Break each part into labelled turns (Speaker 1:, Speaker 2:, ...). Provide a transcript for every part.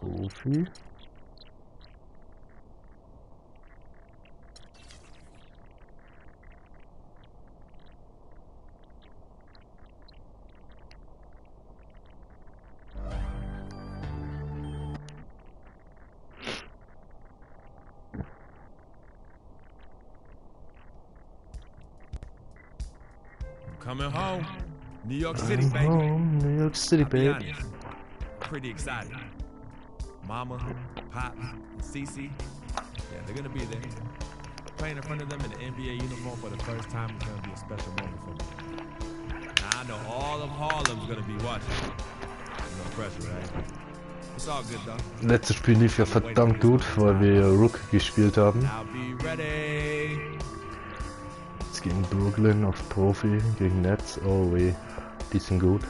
Speaker 1: Profi.
Speaker 2: Coming home, New York City, baby.
Speaker 1: Home, New York City, baby.
Speaker 2: Honest, pretty excited. Mama, Pop, and Cece, yeah, they're gonna be there. Playing in front of them in the NBA uniform for the first time is gonna be a special moment for me. Now, I know all of Harlem's gonna be watching. No pressure, right? It's all good though.
Speaker 1: Letztes Spiel lief ja verdammt gut, weil wir Rook gespielt haben.
Speaker 2: I'll be ready.
Speaker 1: Jetzt gegen Brooklyn auf Profi, gegen Nets. Oh weh, die sind gut.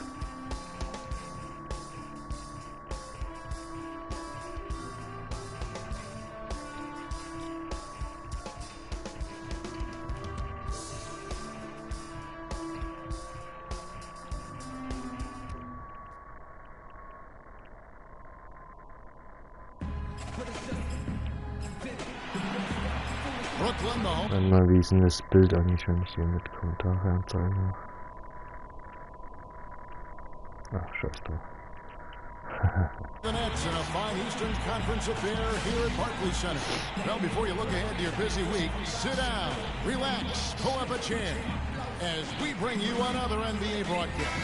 Speaker 1: Einmal wie ist denn das Bild eigentlich, wenn ich hier mit Kommentare anzeigen mache? Ach, scheiß drauf.
Speaker 3: The Nets in a fine Eastern Conference affair here at Barclays Center. Well, before you look ahead to your busy week, sit down, relax, pull up a chair as we bring you another NBA broadcast.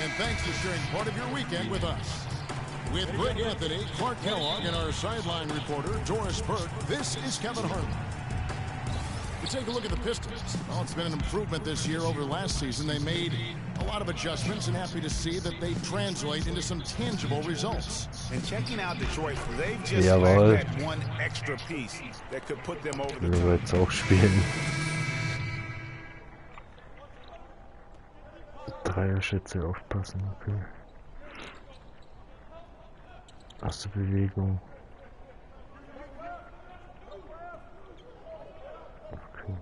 Speaker 3: And thanks for sharing part of your weekend with us. With Greg Anthony, Clark Kellogg, and our sideline reporter, Doris Burke, this is Kevin Harlan. We take a look at the Pistons. Well, it's been an improvement this year over last season. They made a lot of adjustments, and happy to see that they translate into some tangible results.
Speaker 4: And checking out Detroit, they've just lacked that one extra piece that could put them over the top.
Speaker 1: Jetzt auch spielen. Dreierschütze aufpassen, okay. Erste Bewegung. Okay.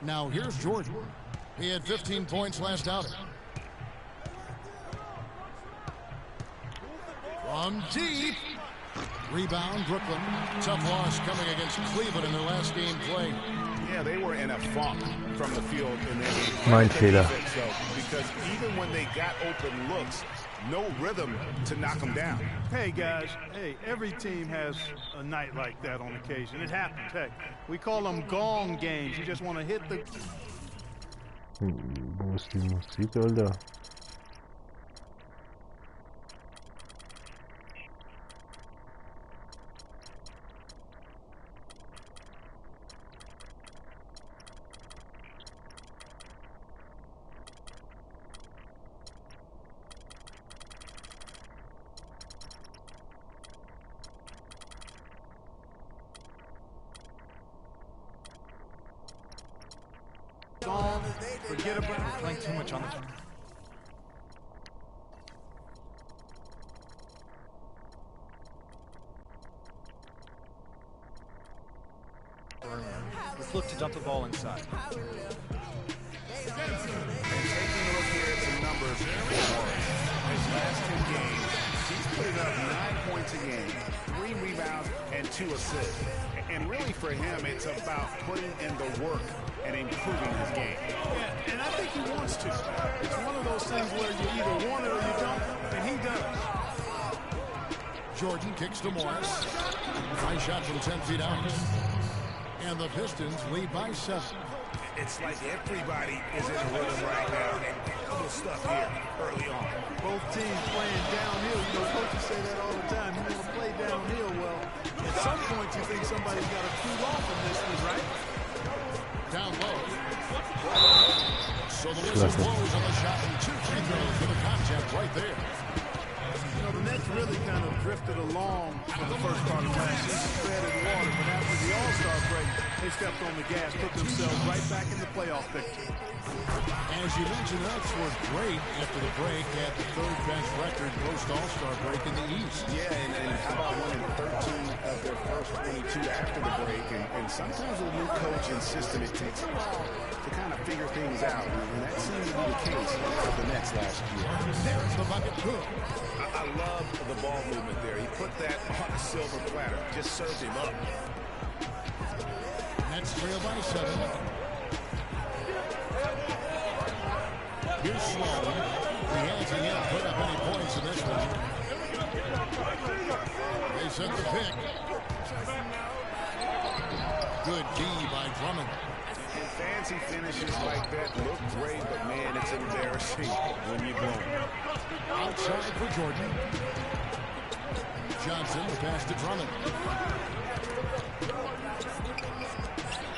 Speaker 3: Now here's Jordan. He had 15 points last outing. From deep. Rebound, Brooklyn. Tough loss coming against Cleveland in their last game played.
Speaker 4: Yeah, they were in a funk from the field in their game.
Speaker 1: Mein Fehler.
Speaker 4: Because even when they got open looks, no rhythm to knock them down.
Speaker 5: Hey, guys. Hey, every team has a night like that on occasion. It happens. Hey, we call them gong games. You just want to hit the...
Speaker 1: Wo ist die Musik, Alter?
Speaker 5: Forget about it. Playing too much on the... Let's look to dump the ball inside.
Speaker 4: And taking a look here at some numbers for his last 2 games, he's putting up 9 points a game, 3 rebounds, and 2 assists. And really for him, it's about putting in the work and improving his game.
Speaker 5: Yeah, and I think he wants to. It's one of those things where you either want it or you don't, and he does.
Speaker 3: Jordan kicks to Morris. High shot from 10 feet out. And the Pistons lead by 7.
Speaker 4: It's like everybody is in a rhythm right now, and other stuff here early on.
Speaker 5: Both teams playing downhill. You know, coaches say that all the time. You want to play downhill. Well, at some point you think somebody's got to cool off in this one, right?
Speaker 3: Down low. So the whistle blows on the shot and 2 free throws for the contact right there.
Speaker 5: You know, the Nets really kind of drifted along for the first part of last season, treaded water, but after the All-Star break, they They stepped on the gas, put themselves right back in the playoff picture.
Speaker 3: As you mentioned, Nets were great after the break at the third best record post-All-Star break in the East.
Speaker 4: Yeah, and how about winning 13 of their first 22 after the break? And sometimes with a new coach and system, it takes a while to kind of figure things out. And that seemed to be the case for the Nets last year.
Speaker 3: There's the bucket. Good.
Speaker 4: I love the ball movement there. He put that on a silver platter, just served him up.
Speaker 3: Nets trail by 7. Here's Sloan. He hasn't yet put up any points in this one. They set the pick. Good D by Drummond.
Speaker 4: And fancy finishes like that look great, but man, it's embarrassing when you blow them.
Speaker 3: Outside for Jordan. Johnson, the pass to Drummond.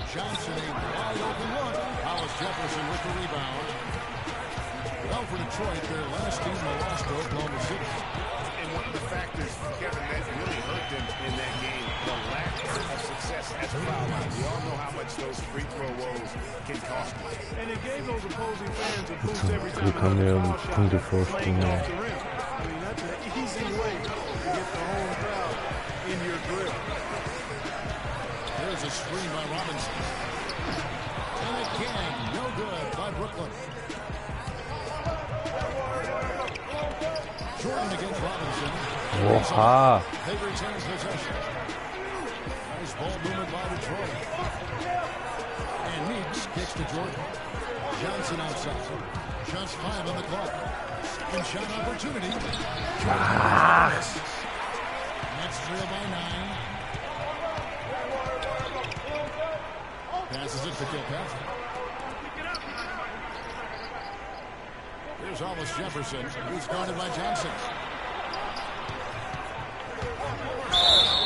Speaker 3: Johnson, a wide open look. Hollis Jefferson with the rebound. Well, for Detroit, their last team lost to Oklahoma City.
Speaker 4: And one of the factors, Kevin, that really hurt them in that game, the lack of success at the foul line. We all know how much those free throw woes can cost you.
Speaker 5: And it gave those opposing fans a boost every time
Speaker 1: Willkommen
Speaker 5: another
Speaker 1: im
Speaker 5: foul shot
Speaker 1: Punkte
Speaker 5: was playing
Speaker 1: Vorsprung.
Speaker 5: off the rim. I mean, that's an easy way to get the home crowd in your grill.
Speaker 3: There's a screen by Robinson. And again, no good by Brooklyn. Jordan against Robinson.
Speaker 1: Oha!
Speaker 3: They retain possession. Nice ball movement by Detroit. And Meeks kicks to Jordan. Johnson outside. Just 5 on the clock. Second shot opportunity. Nets trail by 9. Passes it to Kilpatrick. Here's Hollis Jefferson. He's guarded by Johnson.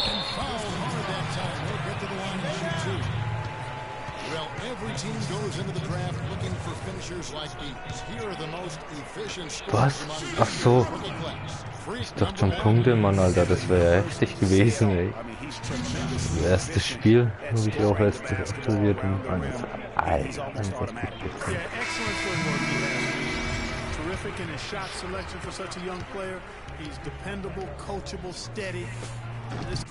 Speaker 3: And fouled hard that time. They'll get to the line and shoot 2. Well, every team goes into the draft looking for finishers like these. Here are the most efficient scorers
Speaker 1: Was?
Speaker 3: among
Speaker 1: Ach so.
Speaker 3: rookie class.
Speaker 1: Ich dachte schon Punkte, Mann, Alter. Das wäre ja heftig gewesen, ey. Das erste Spiel habe ich auch erst absolviert und alles. Alter, das ist echt gut.
Speaker 5: Yeah, excellent footwork. Terrific in his shot selection for such a young player. He's dependable, coachable, steady. This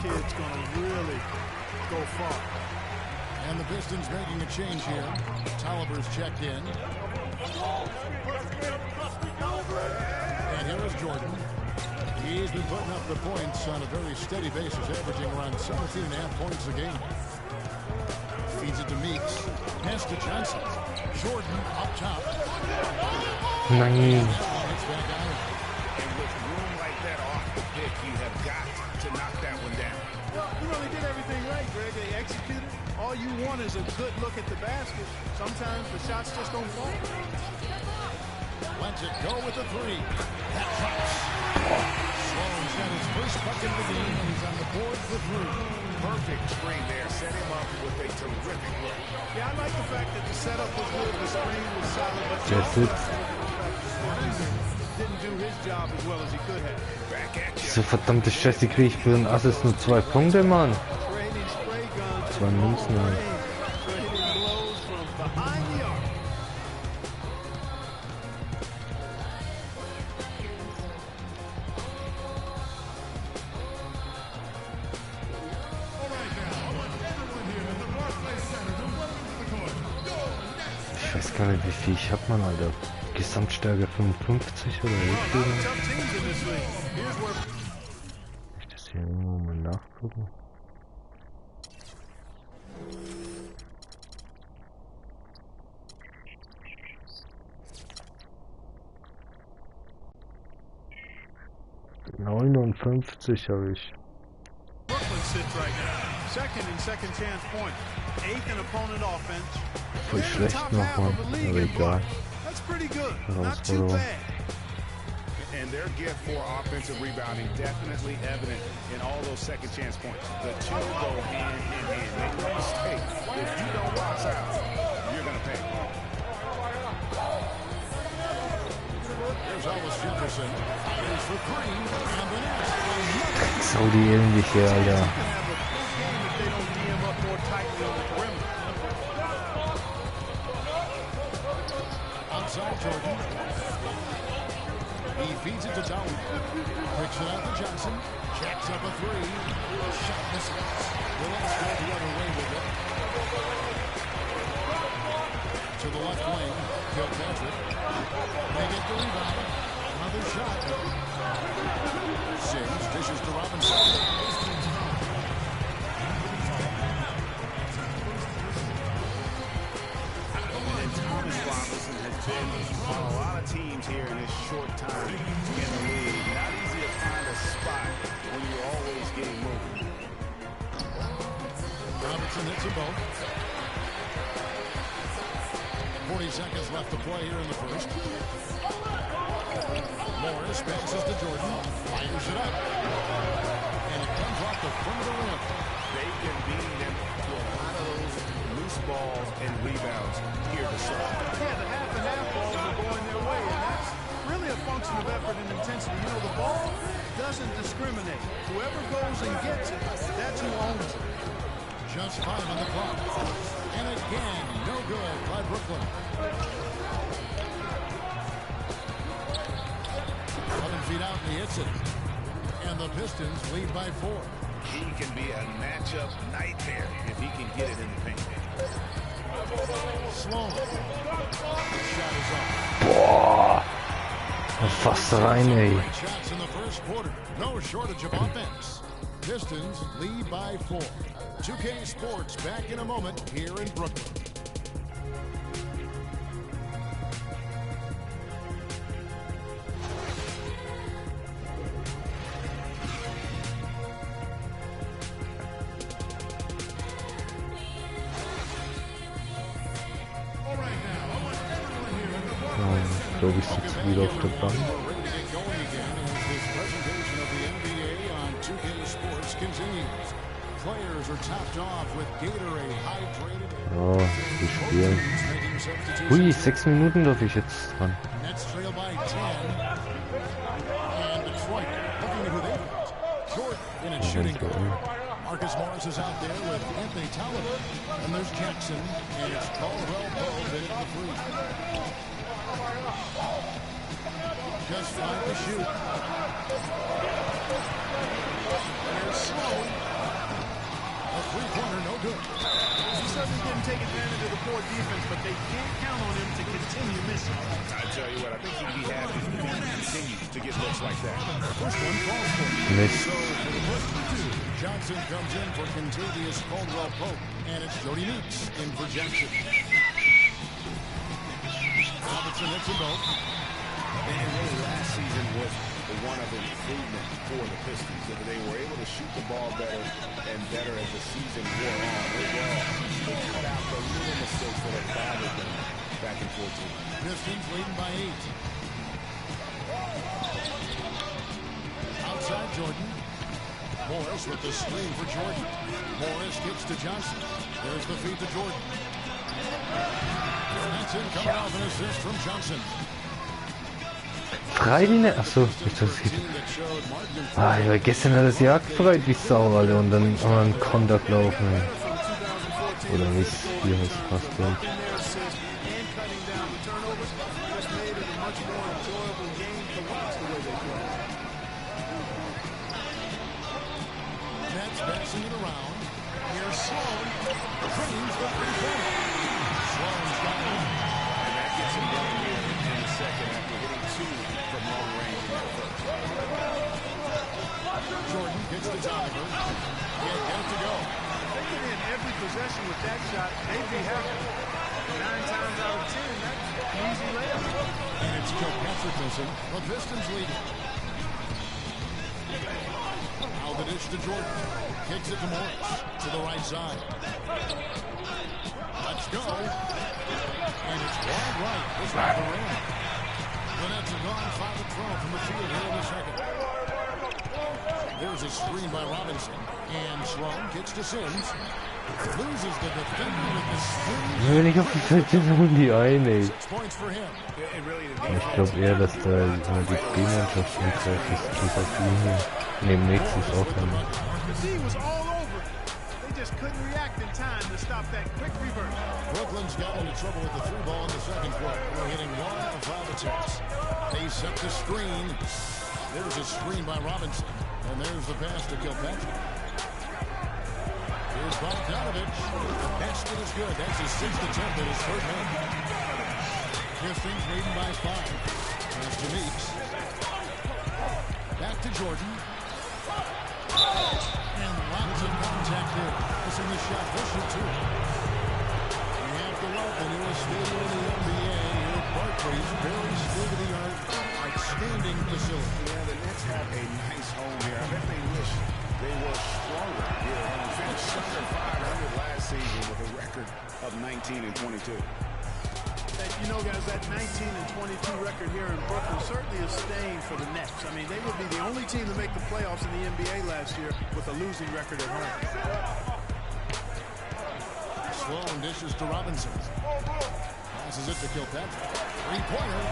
Speaker 5: kid's gonna really go far.
Speaker 3: And the Pistons making a change here. Tolliver's checked in. And here is Jordan. He's been putting up the points on a very steady basis, averaging around 17.5 points a game. Feeds it to Meeks. Pass to Johnson. Jordan up top.
Speaker 1: Nein.
Speaker 3: It's back out.
Speaker 4: And with room like that off the pick, you have got to knock that one down.
Speaker 5: Well, you know, they did everything right, Greg. They executed. All you want is a good look at the basket. Sometimes the shots just don't fall.
Speaker 3: Lets it go with the 3. That drops. Sloan's got his first bucket of the game, and he's on the board for 3.
Speaker 4: Perfect screen there. Set him up with a terrific look.
Speaker 5: Yeah, I like the fact that the setup was good, the screen was solid, but
Speaker 1: That's it.
Speaker 5: didn't do his job as well as he could have.
Speaker 4: Back at you.
Speaker 1: Diese verdammte Scheiße, kriege ich für den Assist nur 2 Punkte, Mann.
Speaker 5: Trading spray guns,
Speaker 1: 2 Münzen, Mann.
Speaker 5: trading blows from behind the arc.
Speaker 1: Ich weiß gar nicht, wie viel ich hab, Mann, Alter. Gesamtstärke 55 oder wie viel?
Speaker 5: Tough teams in this league. Here's where
Speaker 1: Kann ich das hier irgendwo mal nachgucken? ...59 habe ich.
Speaker 5: Brooklyn sits right now. Second and second chance point. 8th in opponent offense.
Speaker 1: Voll
Speaker 5: They're in the
Speaker 1: schlecht
Speaker 5: top
Speaker 1: noch,
Speaker 5: half
Speaker 1: Mann.
Speaker 5: of the league
Speaker 1: Aber
Speaker 5: in
Speaker 1: egal.
Speaker 5: blocks. That's pretty good. Not too
Speaker 1: Herausforderung.
Speaker 5: bad.
Speaker 4: And their gift for offensive rebounding definitely evident in all those second chance points. The two go hand in hand. Make no mistake, if you don't box out, you're going to pay.
Speaker 3: There's
Speaker 1: So die ähnliche, Alter.
Speaker 3: Outside Jordan. He feeds it to Dowie. Picks it out to Johnson. Checks up a three. Shot misses. Willis goes the other way with it. To the left wing. Kilpatrick. They get the rebound. Another shot. Sims dishes to Robinson.
Speaker 4: On a lot of teams here in this short time in the league. Not easy to find a spot when you're always getting moving.
Speaker 3: Robinson hits a both. 40 seconds left to play here in the first. Morris passes to Jordan. Fires it up. And it comes off the front of the rim.
Speaker 4: They can beat them to a lot of those loose balls and rebounds here to start.
Speaker 5: Yeah, the half and half balls are going their way, and that's really a function of effort and intensity. You know, the ball doesn't discriminate. Whoever goes and gets it, that's who owns it.
Speaker 3: Just 5 on the clock. And again, no good by Brooklyn. 11 feet out, and he hits it. And the Pistons lead by 4.
Speaker 4: He can be a matchup nightmare if he can get it in the paint.
Speaker 3: Sloan. Shot is up.
Speaker 1: Boah. Fast rein, ey.
Speaker 3: Great shots in the first quarter. No shortage of offense. Pistons lead by 4. 2K Sports back in a moment here in Brooklyn.
Speaker 1: Glaube ich, sitzt wieder auf der Bank. Oh, wir spielen. Hui, 6 Minuten darf ich jetzt dran.
Speaker 3: Marcus Morris is out there with Anthony Talbot, and there's Jackson, and it's Caldwell Pope hitting the three. Just 5 to shoot. There's Sloan. A three-pointer, no good.
Speaker 5: He certainly didn't take advantage of the poor defense, but they can't count on him to continue missing.
Speaker 4: I tell you what, I think he'd be happy if he continues to get looks like that.
Speaker 3: First one falls for him.
Speaker 1: Missed.
Speaker 3: So for the first 2, Johnson comes in for Contavious Caldwell Pope, and it's Jody Meeks in for Jackson. Robinson hits them both.
Speaker 4: And really last season was one of improvement for the Pistons. They were able to shoot the ball better and better as the season wore on. Overall, they cut out the little mistakes that have bothered them back in 14.
Speaker 3: Pistons leading by 8. Outside Jordan. Morris with the screen for Jordan. Morris gets to Johnson. There's the feed to Jordan. Johnson coming off an assist from Johnson.
Speaker 1: Freilinie? Achso, ich dachte, ah, ja, gestern hat das jagdfrei wie Sau, Alter, und dann einen Kontakt laufen. Oder nicht, hier heißt es fast, ja.
Speaker 3: Passing it around. Here's Sloan. Drains the three-pointer. Sloan's got it.
Speaker 4: And that gets him going here in the second after hitting 2 from long range in that first.
Speaker 3: Jordan gets to Donovan. Can't get it to go.
Speaker 5: If they get in every possession with that shot, they'd be happy. 9 times out of 10, that's an easy layup.
Speaker 3: And it's Kilpatrick missing. The Pistons leading. Now the dish to Jordan. Kicks it to Morris. To the right side. Let's go. And it's wide right. This one's the rim. The Nets have gone 5 of 12 from the field here in the second. There's a screen by Robinson. And Sloan kicks to Sims. Loses the defender with the screen.
Speaker 1: Wenn ich auf die Zeit bin, haben die eine.
Speaker 3: 6 points for him.
Speaker 1: Ich glaube eher, dass da die B-Mannschaft schon drauf ist, bis auf die hier. Neben nächstes auch dann.
Speaker 5: The D was all over it. They just couldn't react in time to stop that quick reverse.
Speaker 3: Brooklyn's got into trouble with the through ball in the second quarter. They're hitting 1 of 5 attempts. They set the screen. There's a screen by Robinson. And there's the pass to Kilpatrick. Here's Bogdanovich. The basket is good. That's his 6th attempt at his third man. Pistons leading by 5. Pass to Meeks. Back to Jordan. And lots of contact here. Missing the shot. He'll shoot 2. You have to love the newest stadium in the NBA. Here at Barclays. Very state-of-the-art, outstanding facility.
Speaker 4: Yeah, the Nets have a nice home here. I bet they wish they were stronger here at home. Finished under 500 last season with a record of 19 and 22.
Speaker 5: You know, guys, that 19 and 22 record here in Brooklyn certainly is staying for the Nets. I mean, they would be the only team to make the playoffs in the NBA last year with a losing record at home.
Speaker 3: Sloan dishes to Robinson. Passes it to Kilpatrick. Three-pointer.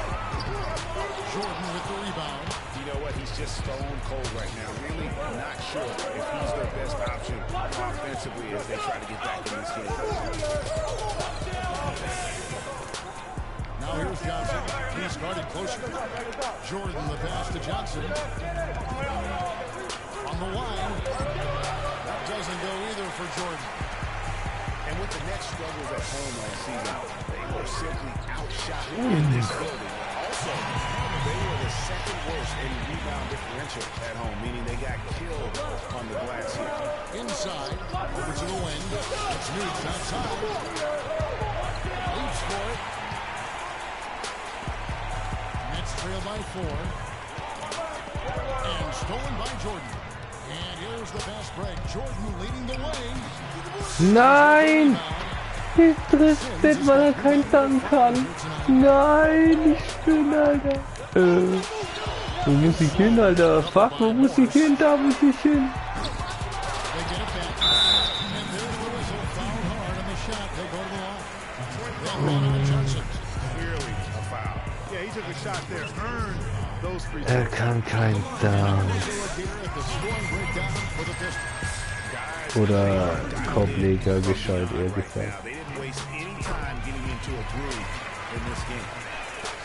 Speaker 3: Jordan with the rebound.
Speaker 4: You know what? He's just stone cold right now. Really not sure if he's their best option offensively as they try to get back in this game.
Speaker 3: Now here's Johnson. He started closer. Jordan the pass to Johnson. On the line. That doesn't go either for Jordan.
Speaker 4: And with the Nets struggles at home last season, they were simply outshot in this building. Also, they were the second worst in rebound differential at home, meaning they got killed on the glass here.
Speaker 3: Inside, over to the wing. It's Meeks outside. Leaps for it. Nets trail by 4. And stolen by Jordan. And here's the fast break. Jordan leading the way.
Speaker 1: Nein! Ich trifft nicht, weil er keinen Dank kann. Nein, ich bin, Alter. Wo muss ich hin, Alter? Fuck, wo muss ich hin? Da muss ich hin.
Speaker 3: They get it back. And there's the whistle. Foul hard on the shot. They go to the line. Then Johnson.
Speaker 4: Clearly a foul.
Speaker 5: Yeah, he took a shot there, earned those free
Speaker 1: Er
Speaker 5: throws.
Speaker 1: kann keinen Dank.
Speaker 3: Here at the scoring breakdown for the Pistons.
Speaker 1: Oder Korbleger gescheit, eher
Speaker 4: Now,
Speaker 1: gesagt.
Speaker 4: they didn't waste any time getting into a groove in this game.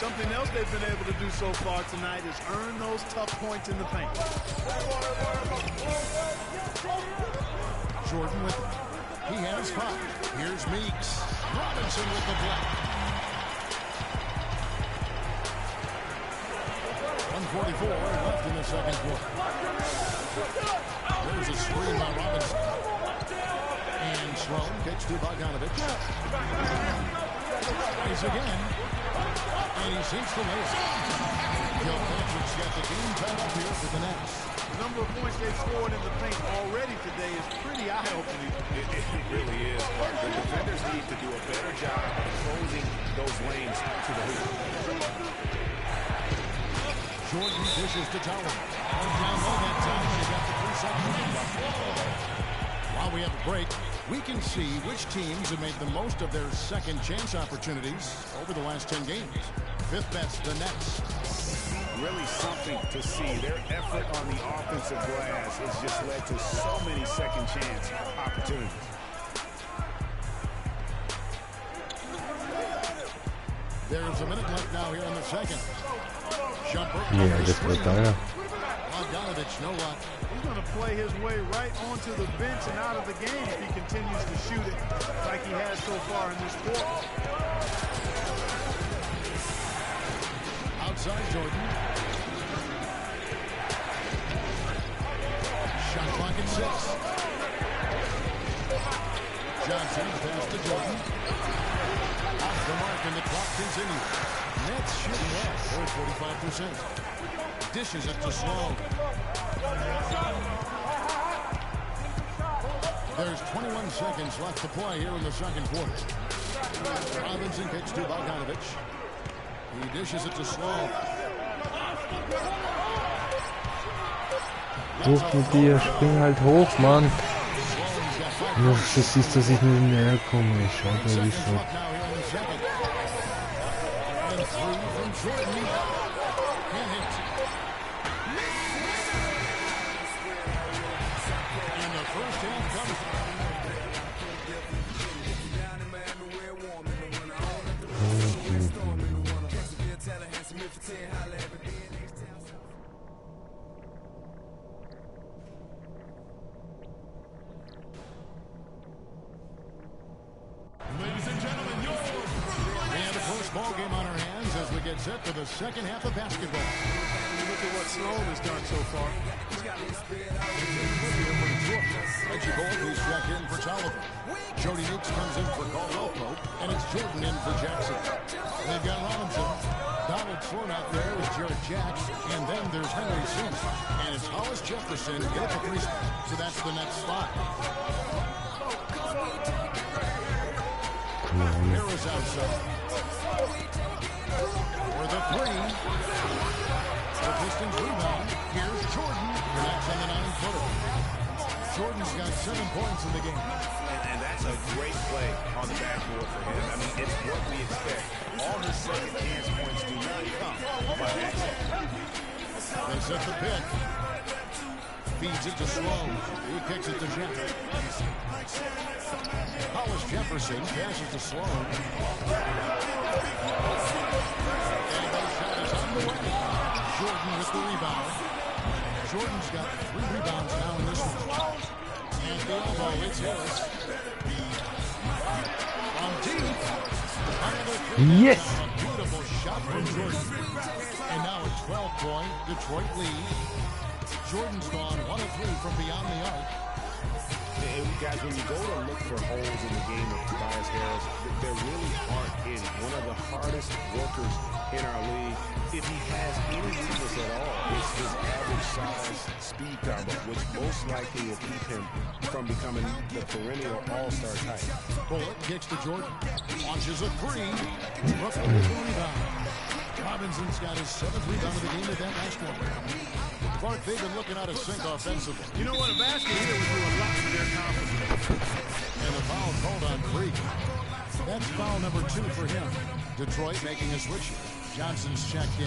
Speaker 5: Something else they've been able to do so far tonight is earn those tough points in the paint.
Speaker 3: Jordan with it. He has 5. Here's Meeks. Robinson with the block. 1:44 left in the second quarter. There's a screen by Robinson. And Sloan gets to Bogdanovich. Tries again. And he sinks the lace. Kilpatrick's got the game tied up here for the Nets.
Speaker 5: The number of points they've scored in the paint already today is pretty eye-opening.
Speaker 4: It really is, Clark. The defenders need to do a better job of closing those lanes to the hoop.
Speaker 3: Jordan dishes to Tower. Down low that time, and he got the 3-second rebound. While we have a break, we can see which teams have made the most of their second chance opportunities over the last 10 games. 5th best, the Nets.
Speaker 4: Really something to see. Their effort on the offensive glass has just led to so many second chance opportunities.
Speaker 3: There's a minute left now here in the second. Jumper.
Speaker 1: Ja, das wird deiner.
Speaker 3: Bogdanovich, no luck.
Speaker 5: He's going to play his way right onto the bench and out of the game if he continues to shoot it like he has so far in this quarter.
Speaker 3: Outside Jordan. Shot clock at 6. Johnson pass to Jordan. Off the mark and the clock continues. Nets shooting well. They're 45%. Dishes it to Sloan. There's 21 seconds left to play here in the second quarter. Robinson kicks to Bogdanovich. He dishes it to Sloan.
Speaker 1: Hoch mit dir, spring halt hoch, Mann.
Speaker 3: Sloan's got 5
Speaker 1: Du siehst, dass ich nicht näher komme. Ich schau da wie so.
Speaker 3: Ball game on our hands as we get set for the second half of basketball.
Speaker 5: Look at what Sloan has done so far.
Speaker 3: Reggie Bolt, who's checked in for Tolliver. Jody Nix comes in for Caldwell Pope, and it's Jordan in for Jackson. They've got Robinson. Donald Sloan out there with Jared Jacks, and then there's Henry Sims. And it's Hollis Jefferson get the free spot. So that's the next spot. Harris outside. For the three. The Pistons rebound. Here's Jordan. Connects on the 9-footer. Jordan's got 7 points in the game.
Speaker 4: And that's a great play on the backboard for him. I mean, it's what we expect. All his second chance points do not come by accident.
Speaker 3: They set the pick. Feeds it to Sloan. He kicks it to Jefferson. Hollis Jefferson passes to Sloan. And the shot is on the way. Jordan with the rebound. Jordan's got 3 rebounds now in this one. And the elbow, it's Harris. On deep.
Speaker 1: Yes!
Speaker 3: A beautiful shot from Jordan. And now a 12-point Detroit lead. Jordan's gone 1 of 3 from beyond the arc.
Speaker 4: And guys, when you go to look for holes in the game of Tobias Harris, there really aren't any. One of the hardest workers in our league. If he has any weakness at all, it's his average size speed combo, which most likely will keep him from becoming the perennial all-star type.
Speaker 3: Bullock kicks to Jordan. Launches a 3. Brooklyn with the rebound. Robinson's got his 7th rebound of the game with that last one. Clark, they've been looking out of sync offensively.
Speaker 5: You know what? A basket here would do a lot for their confidence.
Speaker 3: And the foul called on Creek. That's foul number 2 for him. Detroit making a switch. Johnson's checked in.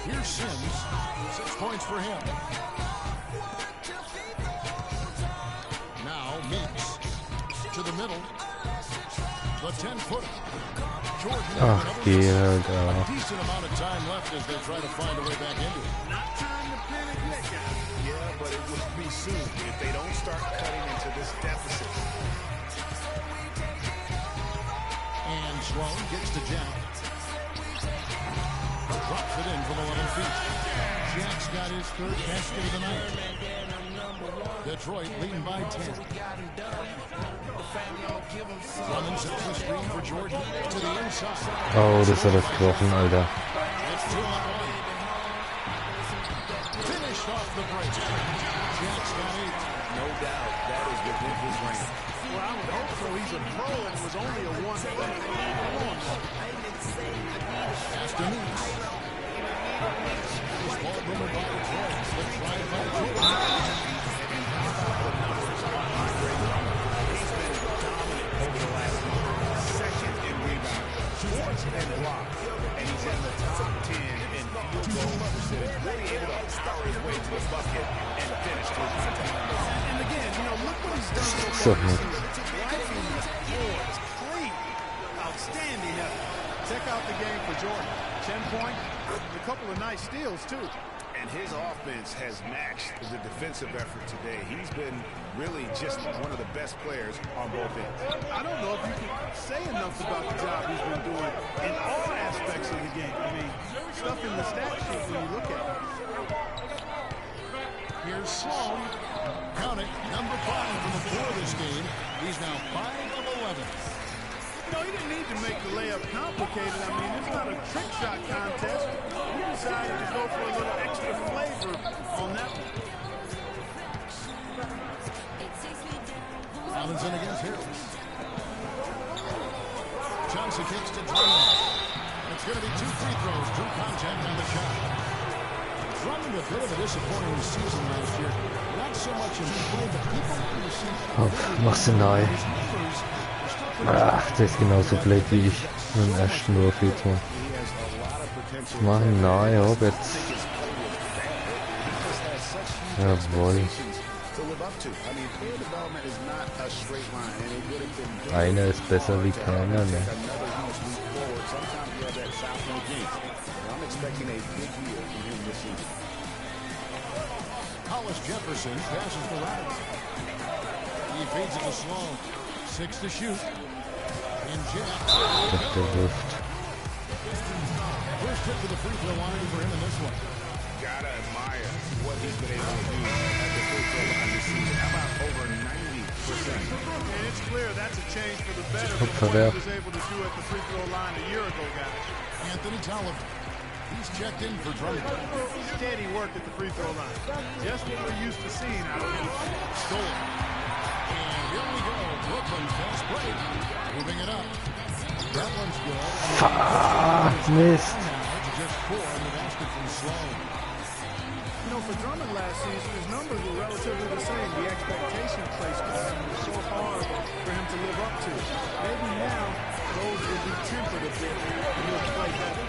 Speaker 3: Here's Sims. 6 points for him. Now Meeks to the middle. The 10-footer. Jordan.
Speaker 1: Ach, die
Speaker 3: A
Speaker 1: da.
Speaker 3: decent amount of time left as they try to find a way back into it.
Speaker 5: Not time to panic yet, guys.
Speaker 4: Yeah, but it would be soon if they don't start cutting into this deficit.
Speaker 3: And Sloan gets to Jack. Drops it in from 11 feet. Jack's got his 3rd basket of the night. Detroit leading by 10. Running sets the screen for Jordan to the inside.
Speaker 1: Oh, das war das Knochen, Alter.
Speaker 3: It's 2 on 1. Finished off the break. Jack's got 8.
Speaker 4: No doubt that is within his range.
Speaker 5: Well, I would hope so. He's a pro, and it was only a 1 play.
Speaker 3: Pass to Meeks. This ball moving by Detroit. Slipped right by Jordan.
Speaker 4: And how about the numbers on Andre Drummond? He's been dominant over the last month. Second in rebound, 4th in block, and he's in the top 10 in field goal percentage. Really able to power his way to the bucket and finish through contact.
Speaker 5: And again, you know, look what he's done so
Speaker 1: So
Speaker 5: far.
Speaker 1: good.
Speaker 5: It's wiping the floor. It's clean. Outstanding effort. Check out the game for Jordan. 10 points, a couple of nice steals, too.
Speaker 4: And his offense has matched the defensive effort today. He's been really just one of the best players on both ends.
Speaker 5: I don't know if you can say enough about the job he's been doing in all aspects of the game. I mean, stuff in the stat sheet when you look at it.
Speaker 3: Here's Sloan. Count it. Number 5 from the floor this game. He's now 5 of 11.
Speaker 5: You know, he didn't need to make the layup complicated. I mean, it's not a trick shot contest. He decided to go for a little extra flavor on that one.
Speaker 3: Robinson against Harris. Johnson kicks to Drummond. It's going to be 2 free throws. Drew contact on the shot. Drummond a bit of a disappointing season last year. Not so much in play, but people want to see.
Speaker 1: Mach's du neu. Ach, der ist genauso blöd wie ich. Mit dem ersten Wurf jetzt mal. Mach ihn neu, hopp jetzt. Jawohl. Einer ist besser wie keiner, ne?
Speaker 3: Hollis Jefferson passes the right. He feeds it to Sloan. 6 to shoot. And Jack.
Speaker 1: Der wirft.
Speaker 3: First trip to the free throw line for him in this one.
Speaker 4: Gotta admire what he's been able to do at the free throw line this season. How about over 90%?
Speaker 5: And it's clear that's a change for the better
Speaker 1: Gut
Speaker 5: from what he
Speaker 1: verwerft.
Speaker 5: was able to do at the free throw line a year ago, guys.
Speaker 3: Anthony Tolliver. He's checked in for Drummond.
Speaker 5: Steady work at the free throw line. Just what we're used to seeing out of him.
Speaker 3: Stolen. And here we go. Brooklyn fast break. Moving it up. That one's good.
Speaker 1: Fuck, Mist.
Speaker 3: Now to just 4 on the basket from Sloan.
Speaker 5: You know, for Drummond last season, his numbers were relatively the same. The expectation placed on him was so hard for him to live up to. Maybe now those will be tempered a bit and he'll play better.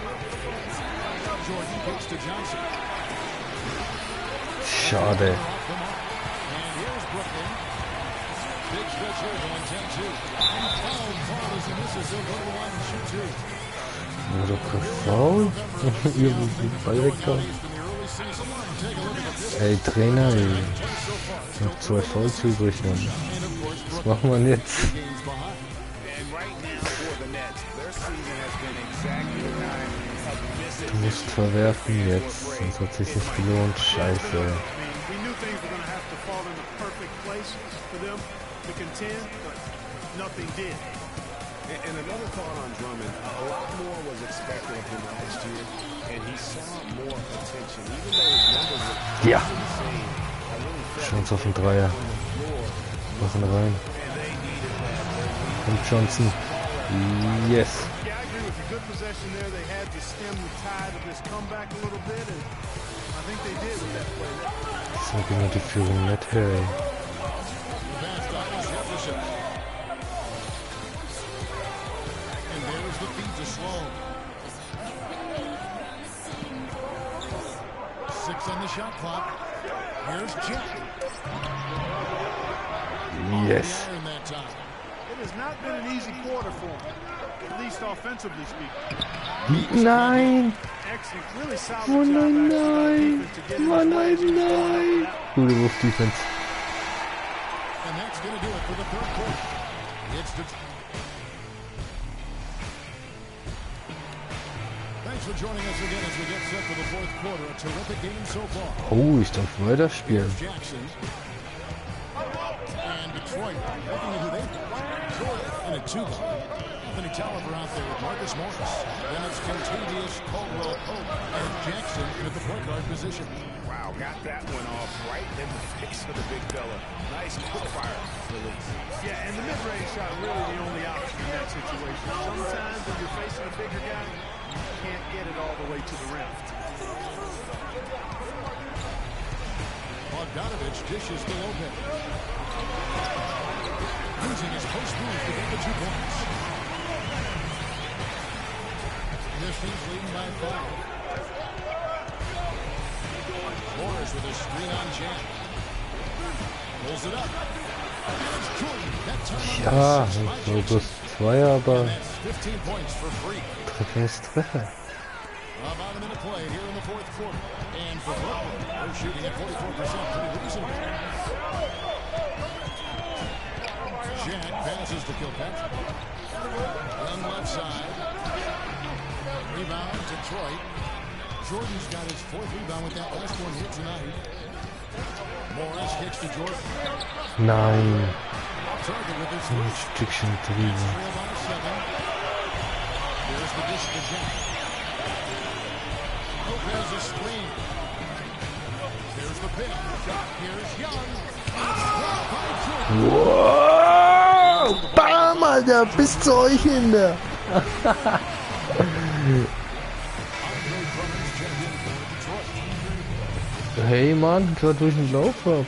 Speaker 3: Jordan kicks to Johnson.
Speaker 1: Schade.
Speaker 3: And here's Brooklyn. Big stretch here going 10-2. And foul call as he misses. He'll go to the line and shoot 2.
Speaker 1: Wurde gefault? Irgendwie Ball wegkommen. Ey, Trainer, ey. Noch 2 Fouls übrig, Mann. Was machen wir jetzt? Du musst verwerfen jetzt, sonst hat sich nicht gelohnt. Scheiße.
Speaker 5: We knew things were going to have to fall into perfect place for them to contend, but nothing did.
Speaker 4: And another thought on Drummond, a lot more was expected of him last year, and he saw more potential, even though his numbers were
Speaker 1: Ja.
Speaker 4: insane. I really felt
Speaker 1: Chance auf den Dreier. Mach ihn rein. Kommt Johnson. Yes.
Speaker 5: Yeah, I agree with you. Good possession there. They had to stem the tide of this comeback a little bit, and I think they did with that play.
Speaker 1: So gehen wir die Führung nicht her.
Speaker 3: Pass to Jefferson. And there's the feed to Sloan. 6 on the shot clock. Here's Jack.
Speaker 1: Yes.
Speaker 3: In that time.
Speaker 5: It has not been an easy quarter for him, at least offensively speaking.
Speaker 1: Nein!
Speaker 5: Actually, really solid
Speaker 1: Oh
Speaker 5: job
Speaker 1: nein,
Speaker 5: actually on
Speaker 1: nein!
Speaker 5: defense to get
Speaker 1: Oh
Speaker 5: his
Speaker 1: nein,
Speaker 5: legs
Speaker 1: nein! Gute Wurf-Defense.
Speaker 3: And that's going to do it for the third quarter. It's the... Thanks for joining us again as we get set for the fourth quarter. A terrific game so far.
Speaker 1: Oh, ich darf weiterspielen.
Speaker 3: Here's Jackson. And Detroit looking at who they Jordan and a 2-ball. Anthony Tolliver out there with Marcus Morris. Then it's Contagious, Caldwell Pope, and Jackson at the point guard position.
Speaker 4: wow, got that one off right in the face of the big fella. Nice quick fire release.
Speaker 5: Yeah, and the mid-range shot really the only option in that situation. Sometimes when you're facing a bigger guy, you can't get it all the way to the rim.
Speaker 3: Bogdanovich dishes to Lopez. Using his post move to get the 2 points. This team's leading by 5. Morris with a screen on Jack. Pulls it up. Here's Jordan. That time
Speaker 1: Ja,
Speaker 3: on the
Speaker 1: so plus 2, aber
Speaker 3: And that's 15 points for free.
Speaker 1: Treffer ist Treffer.
Speaker 3: About a minute play here in the fourth quarter. And for Brooklyn, they're shooting at 44%. Pretty reasonable. Jack passes to Kilpatrick. Young left side. Rebound, Detroit. Jordan's got his 4th rebound with that last one here tonight. Morris kicks to Jordan.
Speaker 1: Nein.
Speaker 3: Target with his
Speaker 1: Ein Stückchen drüber.
Speaker 3: trail by 7. Here's the dish to Jack. Lopez a screen. Here's the pick. Here's Young.
Speaker 1: Wow! Bam, Alter, bis zu euch hin. Hey Mann, gerade durch den Lauf ab.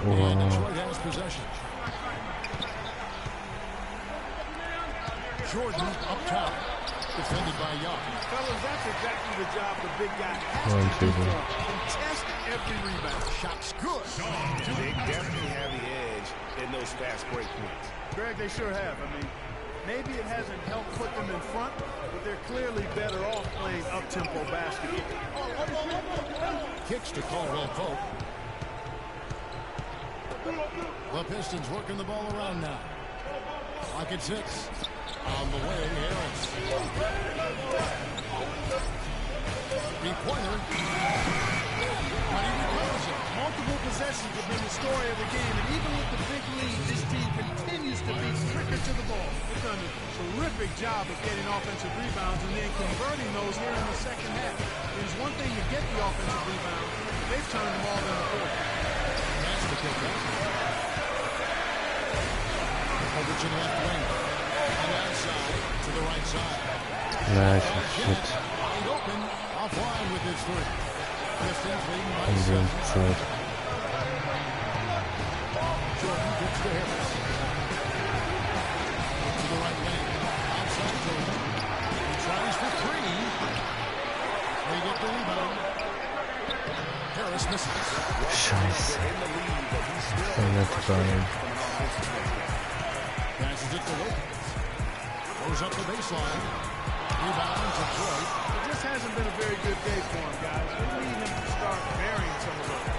Speaker 1: Wow.
Speaker 3: Jordan up top, defended by Young.
Speaker 5: Fellas, that's exactly the job the big guy has
Speaker 1: One,
Speaker 5: to do.
Speaker 1: two,
Speaker 5: Contest every rebound.
Speaker 3: Shot's good.
Speaker 4: They definitely have the edge in those fast break points.
Speaker 5: Greg, they sure have. I mean, maybe it hasn't helped put them in front, but they're clearly better off playing up-tempo basketball.
Speaker 3: Kicks to Caldwell Pope. The Pistons working the ball around now. Clock at 6. On the way, Harris. Three-pointer. But he recovers it.
Speaker 5: Multiple possessions have been the story of the game, and even with the big lead, this team continues to be quicker to the ball. They've done a terrific job of getting offensive rebounds and then converting those here in the second half. It's one thing to get the offensive rebound, they've turned them all into points.
Speaker 3: That's the pickup. Over to the left wing. On the outside to the right side.
Speaker 1: Nice shit.
Speaker 3: Wide open. Offline with his three. Pistons leading by
Speaker 1: Zeit.
Speaker 3: Jordan gets to Harris. To the right lane. Outside Jordan. He tries for three. They get the rebound. Harris misses.
Speaker 1: Scheiße. Nicht rein.
Speaker 3: Passes it to Lopez. Goes up the baseline. Rebound to Detroit.
Speaker 5: It just hasn't been a very good day for him, guys. We need him to start burying some of those.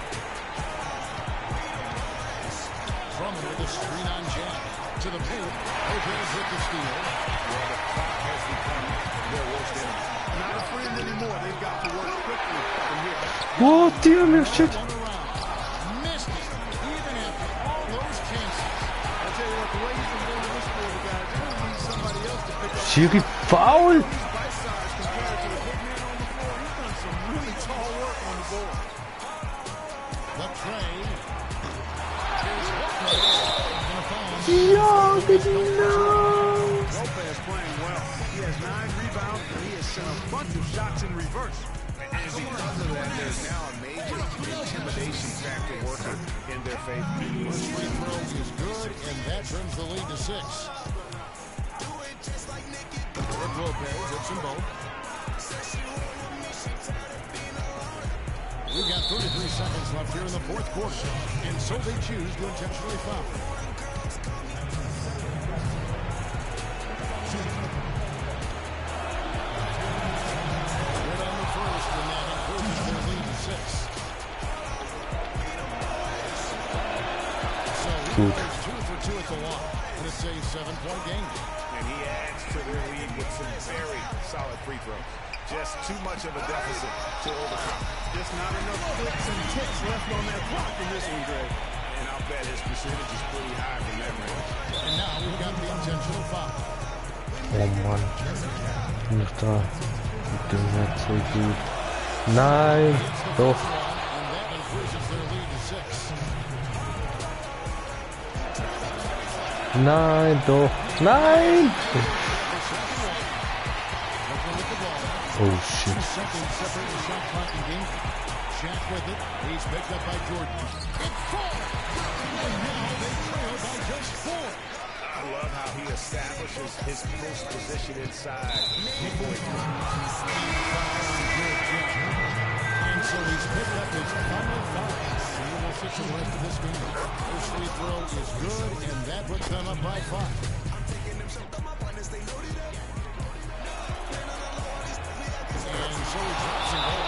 Speaker 3: Drummond with a screen-on jab. To the paint. Lopez with the steal. Well, the clock has become their worst enemy.
Speaker 5: Not a friend anymore. They've got to work quickly from here.
Speaker 1: Oh, damn, shit.
Speaker 3: One around. Missed it. Even after all those chances.
Speaker 5: I'll tell you what, the way he's been doing this quarter, guys, they're going to need somebody else to pick up.
Speaker 1: Schiri, foul!
Speaker 5: He's bite size compared to the big man on the floor. He's done some really tall work on the board.
Speaker 3: The trade. Here's Lopez.
Speaker 1: Yo, no!
Speaker 5: Lopez playing well. He has 9 rebounds, and he has sent a bunch of shots in reverse.
Speaker 4: And because of that, there's now a major intimidation factor working in their favor.
Speaker 3: First free throw is good, and that turns the lead to 6. Rick Lopez hits them both. We've got 33 seconds left here in the fourth quarter, and so they choose to intentionally foul. Good on the first, and that increases their lead to 6. So he plays 2 for 2 at the line, and it's a 7-point game.
Speaker 4: And he adds to their lead with some very solid free throws. Just too much of a deficit to overcome.
Speaker 5: Just not enough clicks and ticks left on that clock in this one, Greg.
Speaker 4: And I'll bet his percentage is pretty high from that range.
Speaker 3: And now we've got the intentional foul.
Speaker 1: Oh Mann. Nicht da. Mit dem Netz so gut. Nein! Doch.
Speaker 3: And that increases their lead to 6.
Speaker 1: Nein, doch. Nein! Oh shit.
Speaker 3: Second separate the shot clock and game. Shaq with it. He's picked up by Jordan. It's 4. And now they trail by just 4.
Speaker 4: I love how he establishes his post position inside.
Speaker 3: And so he's picked up his final foul. He will sit the rest of this game. First free throw is good, and that puts them up by 5. And so he drops them both.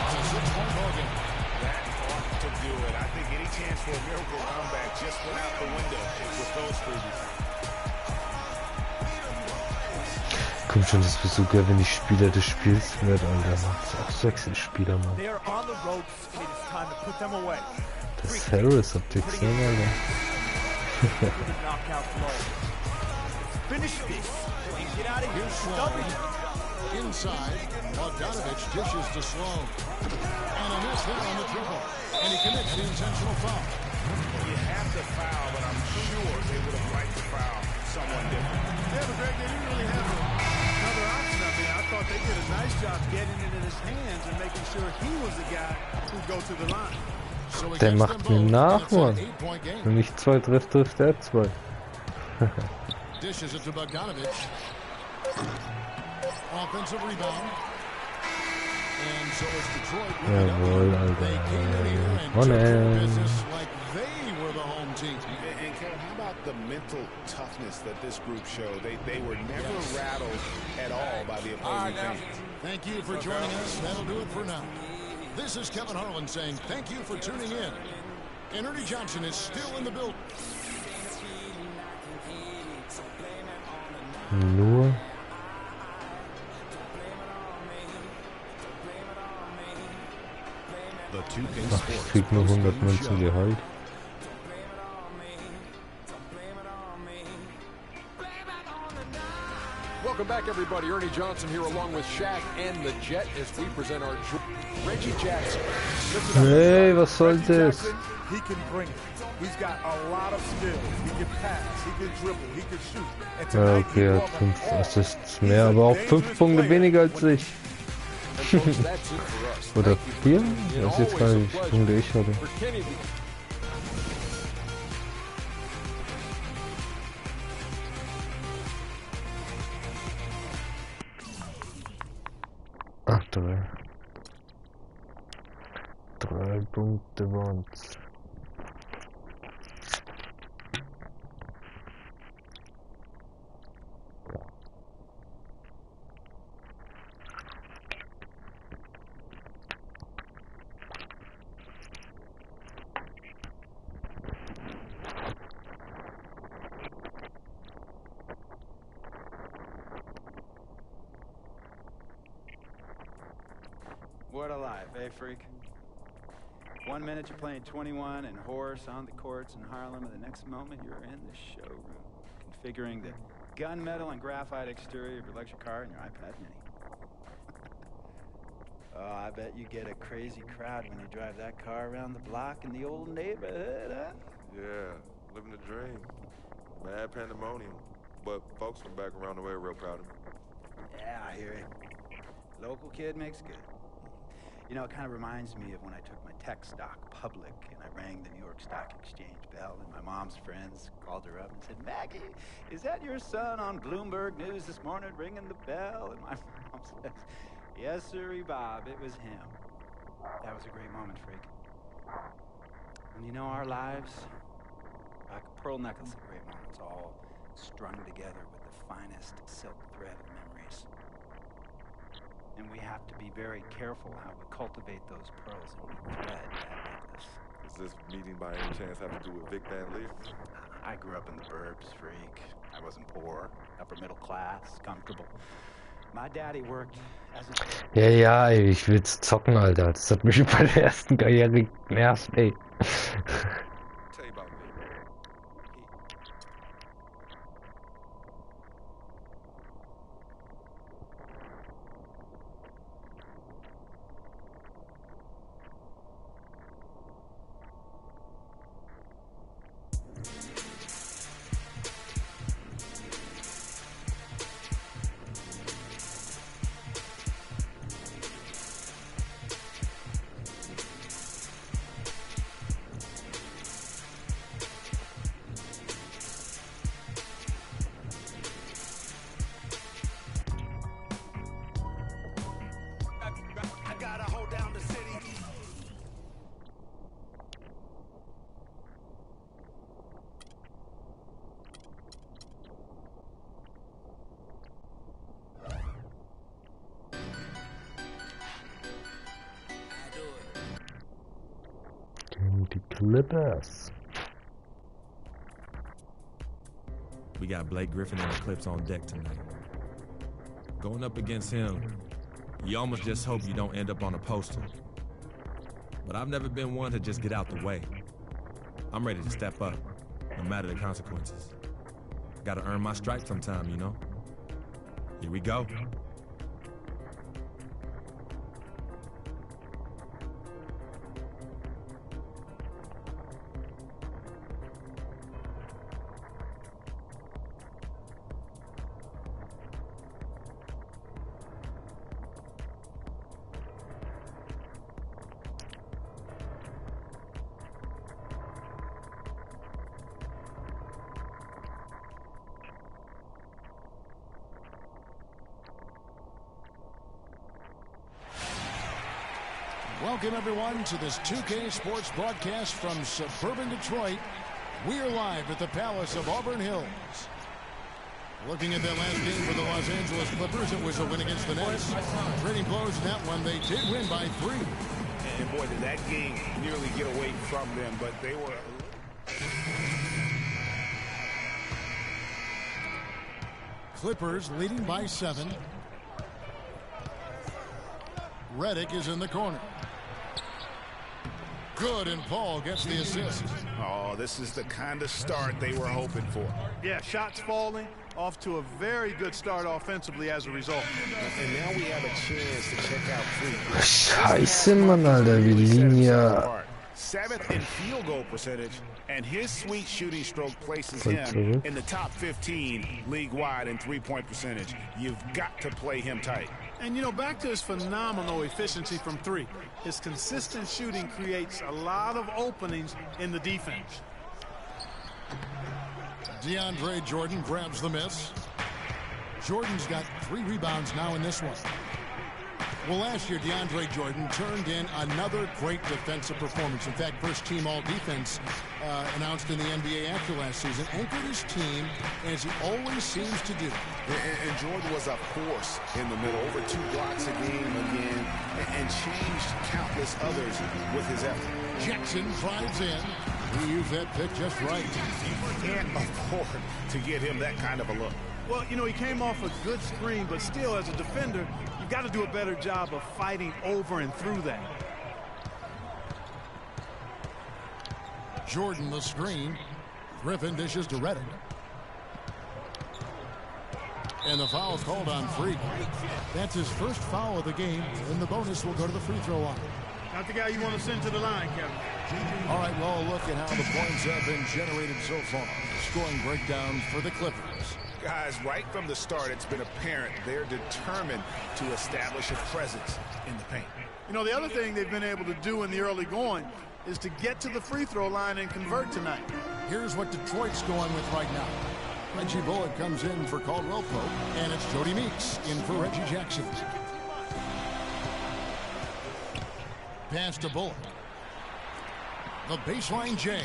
Speaker 3: It's a 6-point ball game.
Speaker 4: That ought to do it. I think any chance for a miracle comeback just went out the window with those freebies.
Speaker 1: Komm schon, das wird so geil, wenn die Spieler des Spiels werden, Alter. Das ist auch Wechselspieler, Mann. Das ist Harris, habt ihr gesehen, Alter?
Speaker 5: Finish this and get out of here. Stubborn.
Speaker 3: Inside, Bogdanovich dishes to Sloan. And a miss there on the triple. And he commits the intentional foul.
Speaker 4: You have to foul, but I'm sure they would have liked to foul someone different.
Speaker 5: Yeah, but Greg, they didn't really have another option. I mean, I thought they did a nice job getting it in his hands and making sure he was the guy who'd go to the line.
Speaker 1: Der macht mir nach, Mann. Wenn ich 2 trifft, trifft er 2.
Speaker 3: Dishes it to Bogdanovich. Offensive rebound. And so is Detroit.
Speaker 1: Jawohl, Alter.
Speaker 3: They came in here and took care of business like they were the home team.
Speaker 4: And Kevin, how about the mental toughness that this group showed? They were never rattled at all by the opposing team.
Speaker 3: Thank you for joining us. That'll do it for now. This is Kevin Harlan saying thank you for tuning in. And Ernie Johnson is still in the building.
Speaker 1: Nur. Ach, ich krieg nur 100 Münzen Gehalt.
Speaker 6: Welcome back, everybody. Ernie Johnson here along with Shaq and the Jet as we present our Reggie Jackson.
Speaker 1: Hey, was soll das?
Speaker 5: He can bring it. He's got a lot of skills. He can pass, he can dribble, he can shoot. And
Speaker 1: Ja, okay, er hat 5 Assists mehr, aber auch 5 Punkte weniger als ich. Oder 4? Ich weiß jetzt gar nicht, wie viele Punkte ich hatte. Ach, 3 Punkte waren's.
Speaker 7: What a life, eh, freak? 1 minute you're playing 21 and horse on the courts in Harlem, and the next moment you're in the showroom, configuring the gunmetal and graphite exterior of your luxury car and your iPad mini. Oh, I bet you get a crazy crowd when you drive that car around the block in the old neighborhood, huh?
Speaker 8: Yeah, living the dream. Mad pandemonium. But folks from back around the way are real proud of me.
Speaker 7: Yeah, I hear it. Local kid makes good. You know, it kind of reminds me of when I took my tech stock public and I rang the New York Stock Exchange bell and my mom's friends called her up and said, "Maggie, is that your son on Bloomberg News this morning ringing the bell?" And my mom says, "Yes, sirree, Bob, it was him." That was a great moment, freak. And you know, our lives, like a pearl necklace of great moments, all strung together with the finest silk thread of memories. And we have to be very careful how we cultivate those pearls and we thread that necklace.
Speaker 8: Does this meeting by any chance have to do with Vic Van Leer?
Speaker 7: I grew up in the burbs, freak. I wasn't poor, upper middle class, comfortable. My daddy worked as a...
Speaker 1: Ja, ey, ich will's zocken, Alter. Das hat mich schon bei der ersten Karriere genervt, ey.
Speaker 8: Tell you about Vic.
Speaker 1: Die Clippers.
Speaker 2: We got Blake Griffin and the Clips on deck tonight. Going up against him, you almost just hope you don't end up on a poster. But I've never been one to just get out the way. I'm ready to step up, no matter the consequences. Gotta earn my stripes sometime, you know? Here we go.
Speaker 3: Welcome, everyone, to this 2K Sports broadcast from suburban Detroit. We are live at the Palace of Auburn Hills. Looking at that last game for the Los Angeles Clippers, it was a win against the Nets. Trading blows in that one, they did win by 3.
Speaker 4: And boy, did that game nearly get away from them, but they were...
Speaker 3: Clippers leading by 7. Redick is in the corner. Good, and Paul gets the assist.
Speaker 4: Oh, this is the kind of start they were hoping for.
Speaker 5: Yeah, shots falling, off to a very good start offensively as a result.
Speaker 4: And now we have a chance to check out free.
Speaker 1: Scheiße, Mann, Alter, wie Linie.
Speaker 4: 7th in field goal percentage, and his sweet shooting stroke places him in the top 15 league-wide in three-point percentage. You've got to play him tight.
Speaker 5: And, you know, back to his phenomenal efficiency from 3. His consistent shooting creates a lot of openings in the defense.
Speaker 3: DeAndre Jordan grabs the miss. Jordan's got 3 rebounds now in this one. Well, last year, DeAndre Jordan turned in another great defensive performance. In fact, first team all-defense announced in the NBA after last season. Anchored his team, as he always seems to do.
Speaker 4: And Jordan was a force in the middle, over 2 blocks a game again, and changed countless others with his effort.
Speaker 3: Jackson drives in. He used that pick just right.
Speaker 4: You can't afford to get him that kind of a look.
Speaker 5: Well, you know, he came off a good screen, but still, as a defender, you've got to do a better job of fighting over and through that.
Speaker 3: Jordan the screen. Griffin dishes to Redick. And the foul called on Freak. That's his first foul of the game, and the bonus will go to the free throw line.
Speaker 5: Not the guy you want to send to the line, Kevin.
Speaker 3: All right, well, look at how the points have been generated so far. Scoring breakdown for the Clippers.
Speaker 4: Guys, right from the start, it's been apparent they're determined to establish a presence in the paint.
Speaker 5: You know, the other thing they've been able to do in the early going is to get to the free throw line and convert tonight.
Speaker 3: Here's what Detroit's going with right now. Reggie Bullock comes in for Caldwell Pope, and it's Jody Meeks in for Reggie Jackson. Pass to Bullock. The baseline J,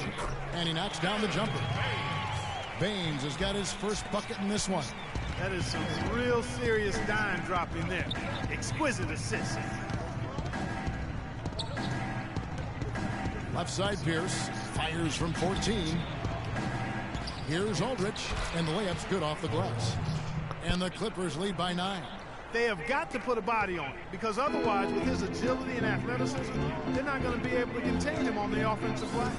Speaker 3: and he knocks down the jumper. Baines has got his first bucket in this one.
Speaker 5: That is some real serious dime dropping there. Exquisite assist.
Speaker 3: Left side Pierce fires from 14. Here's Aldridge, and the layup's good off the glass. And the Clippers lead by 9.
Speaker 5: They have got to put a body on it, because otherwise, with his agility and athleticism, they're not going to be able to contain him on the offensive glass.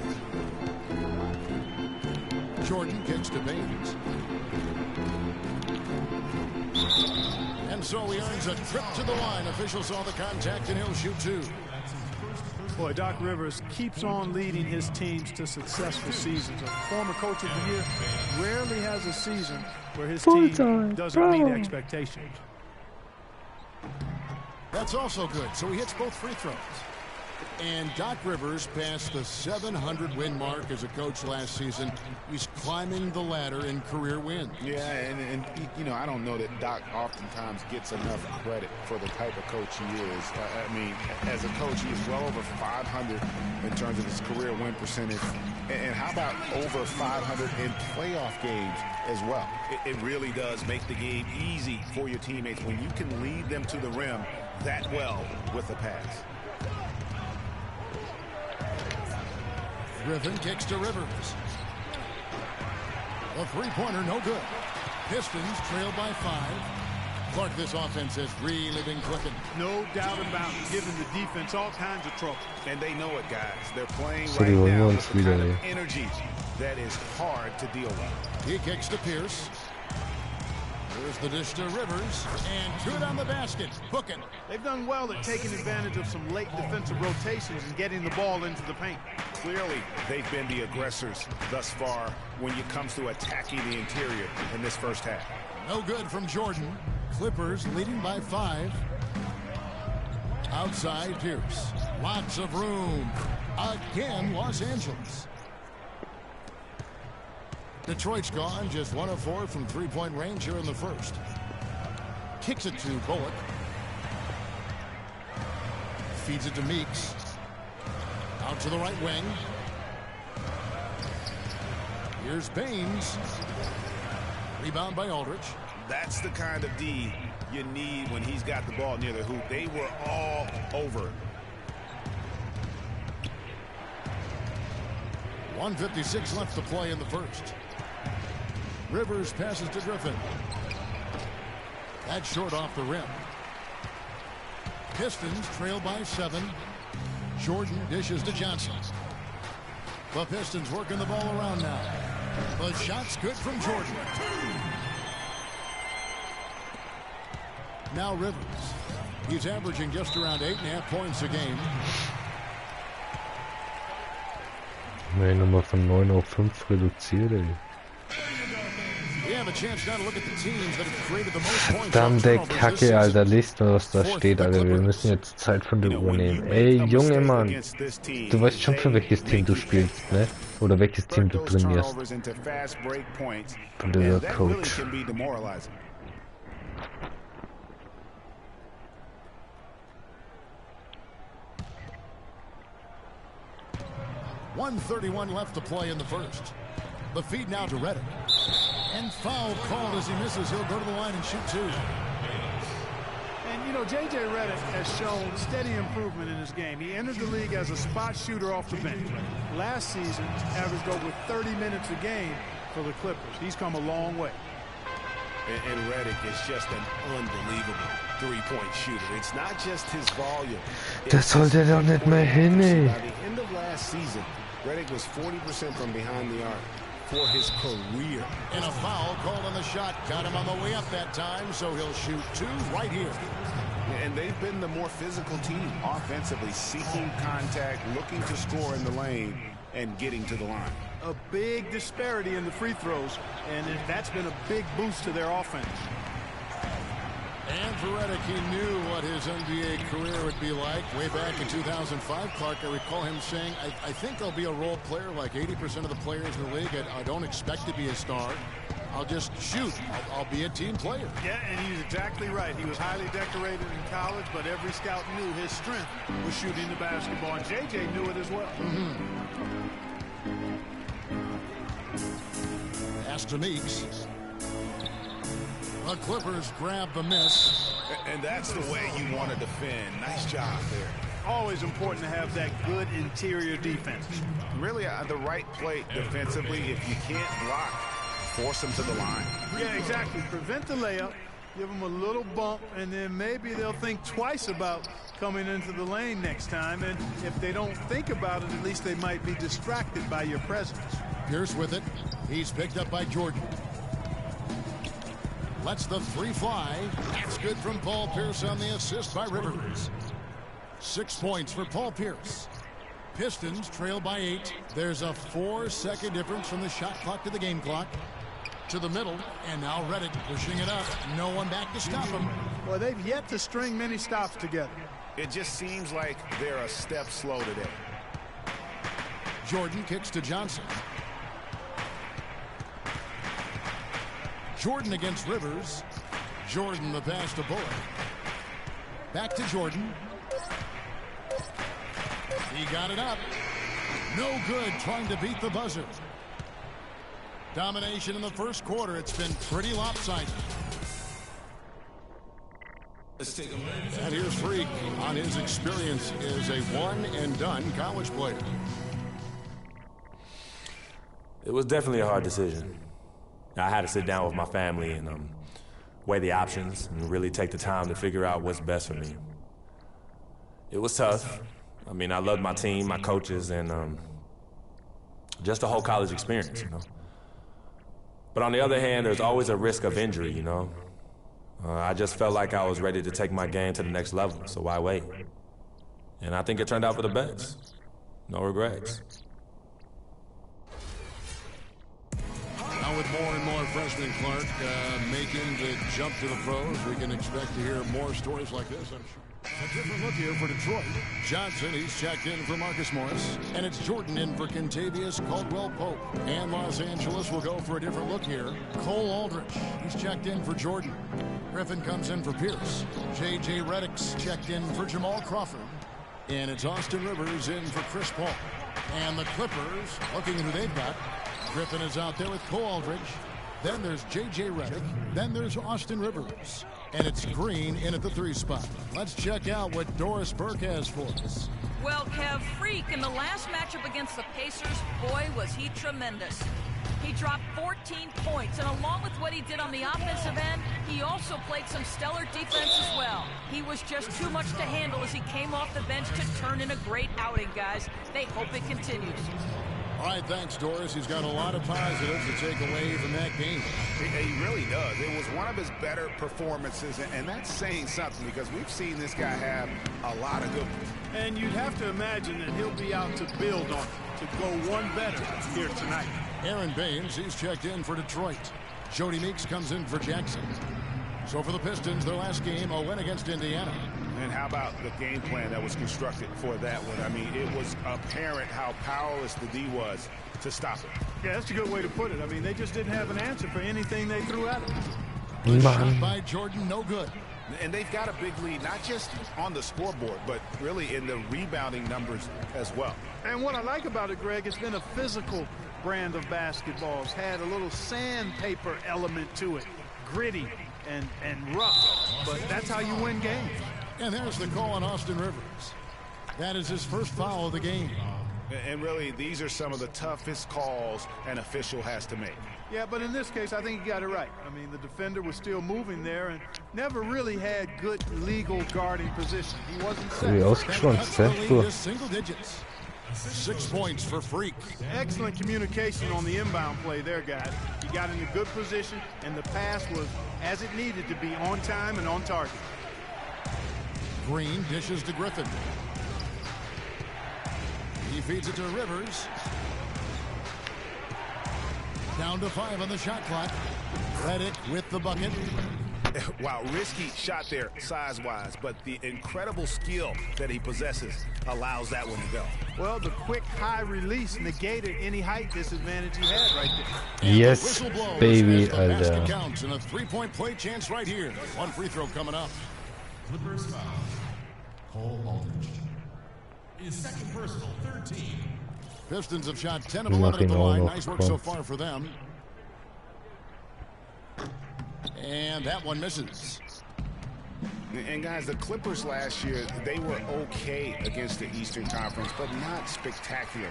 Speaker 3: Jordan kicks to Baines. And so he earns a trip to the line. Officials saw the contact, and he'll shoot 2.
Speaker 5: Boy, Doc Rivers keeps on leading his teams to successful seasons. A former coach of the year rarely has a season where his team doesn't meet expectations.
Speaker 3: That's also good. So he hits both free throws. And Doc Rivers passed the 700-win mark as a coach last season. He's climbing the ladder in career wins.
Speaker 4: Yeah, and you know, I don't know that Doc oftentimes gets enough credit for the type of coach he is. I mean, as a coach, he's well over 500 in terms of his career win percentage. And how about over 500 in playoff games as well? It really does make the game easy for your teammates when you can lead them to the rim that well with a pass.
Speaker 3: Griffin kicks to Rivers. A three-pointer, no good. Pistons trail by 5. Clark, this offense has really been clicking.
Speaker 5: No doubt about it, giving the defense all kinds of trouble.
Speaker 4: And they know it, guys. They're playing right now with the kind of energy that is hard to deal with.
Speaker 3: He kicks to Pierce. Here's the dish to Rivers, and good on the basket. Booking.
Speaker 5: They've done well at taking advantage of some late defensive rotations and getting the ball into the paint.
Speaker 4: Clearly, they've been the aggressors thus far when it comes to attacking the interior in this first half.
Speaker 3: No good from Jordan. Clippers leading by 5. Outside Pierce. Lots of room. Again, Los Angeles. Detroit's gone just 1 of 4 from three-point range here in the first. Kicks it to Bullock. feeds it to Meeks. Out to the right wing. Here's Baines. Rebound by Aldridge.
Speaker 4: That's the kind of D you need when he's got the ball near the hoop. They were all over.
Speaker 3: 1:56 left to play in the first. Rivers passes to Griffin. That's short off the rim. Pistons trail by 7. Jordan dishes to Johnson. The Pistons working the ball around now. The shot's good from Jordan. Now Rivers. He's averaging just around 8.5 points a game.
Speaker 1: Meine Nummer von 9 auf 5 reduziert, ey. Verdammte Kacke, Alter. Liest mal, was da steht, Alter. Wir müssen jetzt Zeit von der Uhr nehmen. Ey, Junge, Mann. Du weißt schon, für welches Team du spielst, ne? Oder welches Team du trainierst. Blöder Coach.
Speaker 3: 1:31 left to play in the first. The feed now to Redick. And foul called as he misses. He'll go to the line and shoot 2.
Speaker 5: And, you know, J.J. Redick has shown steady improvement in his game. He entered the league as a spot shooter off the bench. Last season, averaged over 30 minutes a game for the Clippers. He's come a long way.
Speaker 4: And Redick is just an unbelievable three-point shooter. It's not just his volume.
Speaker 1: Das sollte doch nicht mehr hin, ey.
Speaker 4: By the end of last season, Redick was 40% from behind the arc for his career.
Speaker 3: And a foul called on the shot. Got him on the way up that time, so he'll shoot 2 right here.
Speaker 4: And they've been the more physical team, offensively seeking contact, looking to score in the lane, and getting to the line.
Speaker 5: A big disparity in the free throws, and that's been a big boost to their offense.
Speaker 3: And for Redick, he knew what his NBA career would be like. Way back in 2005, Clark, I recall him saying, I think I'll be a role player like 80% of the players in the league. I don't expect to be a star. I'll just shoot. I'll be a team player.
Speaker 5: Yeah, and he's exactly right. He was highly decorated in college, but every scout knew his strength was shooting the basketball, and J.J. knew it as well.
Speaker 3: Pass to Meeks. The Clippers grab the miss.
Speaker 4: And that's the way you want to defend. Nice job there.
Speaker 5: Always important to have that good interior defense.
Speaker 4: Really, the right play defensively. If you can't block, force them to the line.
Speaker 5: Yeah, exactly. Prevent the layup, give them a little bump, and then maybe they'll think twice about coming into the lane next time. And if they don't think about it, at least they might be distracted by your presence.
Speaker 3: Pierce with it. He's picked up by Jordan. Lets the 3 fly. That's good from Paul Pierce on the assist by Rivers. 6 points for Paul Pierce. Pistons trail by 8. There's a 4-second difference from the shot clock to the game clock. To the middle, and now Redick pushing it up. No one back to stop him.
Speaker 5: Well, they've yet to string many stops together.
Speaker 4: It just seems like they're a step slow today.
Speaker 3: Jordan kicks to Johnson. Jordan against Rivers. Jordan the pass to Bullock. Back to Jordan. He got it up. No good trying to beat the buzzer. Domination in the first quarter. It's been pretty lopsided. And here's Freak on his experience as a one-and-done college player.
Speaker 9: It was definitely a hard decision. I had to sit down with my family and weigh the options and really take the time to figure out what's best for me. It was tough. I mean, I loved my team, my coaches, and just the whole college experience, you know. But on the other hand, there's always a risk of injury, you know. I just felt like I was ready to take my game to the next level, so why wait? And I think it turned out for the best. No regrets.
Speaker 3: Now with more and more freshmen, Clark, making the jump to the pros, we can expect to hear more stories like this, I'm sure. A different look here for Detroit. Johnson, he's checked in for Marcus Morris. And it's Jordan in for Kentavious Caldwell-Pope. And Los Angeles will go for a different look here. Cole Aldridge, he's checked in for Jordan. Griffin comes in for Pierce. J.J. Redick's checked in for Jamal Crawford. And it's Austin Rivers in for Chris Paul. And the Clippers, looking at who they've got. Griffin is out there with Cole Aldridge. Then there's J.J. Redick. Then there's Austin Rivers. And it's Green in at the 3 spot. Let's check out what Doris Burke has for us.
Speaker 10: Well, Kev, Freak in the last matchup against the Pacers, boy, was he tremendous. He dropped 14 points, and along with what he did on the offensive end, he also played some stellar defense as well. He was just too much to handle as he came off the bench to turn in a great outing, guys. They hope it continues.
Speaker 3: All right, thanks, Doris. He's got a lot of positives to take away from that game.
Speaker 4: He really does. It was one of his better performances, and that's saying something because we've seen this guy have a lot of good ones.
Speaker 5: And you'd have to imagine that he'll be out to build on it, to go one better here tonight.
Speaker 3: Aaron Baines, he's checked in for Detroit. Jody Meeks comes in for Jackson. So for the Pistons, their last game, a win against Indiana.
Speaker 4: And how about the game plan that was constructed for that one? I mean, it was apparent how powerless the D was to stop it.
Speaker 5: Yeah, that's a good way to put it. I mean, they just didn't have an answer for anything they threw at him.
Speaker 3: Shot by Jordan, no good.
Speaker 4: And they've got a big lead, not just on the scoreboard, but really in the rebounding numbers as well.
Speaker 5: And what I like about it, Greg, it's been a physical brand of basketball. It's had a little sandpaper element to it, gritty and rough, but that's how you win games.
Speaker 3: And there's the call on Austin Rivers. That is his first foul of the game.
Speaker 4: And really, these are some of the toughest calls an official has to make.
Speaker 5: Yeah, but in this case, I think he got it right. I mean, the defender was still moving there and never really had good legal guarding position. He wasn't set.
Speaker 3: Single digits. 6 points for Freak.
Speaker 5: Excellent communication on the inbound play there, guys. He got in a good position, and the pass was as it needed to be, on time and on target.
Speaker 3: Green dishes to Griffin. He feeds it to Rivers. Down to 5 on the shot clock. Redick with the bucket.
Speaker 4: Wow, risky shot there size-wise, but the incredible skill that he possesses allows that one to go.
Speaker 5: Well, the quick high release negated any height disadvantage he had right there.
Speaker 1: Yes, baby,
Speaker 3: Alter. Counts and a 3-point play chance right here. 1 free throw coming up.
Speaker 11: Clippers foul. Cole Aldridge. His second personal, 13.
Speaker 3: Pistons have shot 10 of 11 at the line. Nice work so far for them. And that one misses.
Speaker 4: And guys, the Clippers last year, they were okay against the Eastern Conference, but not spectacular.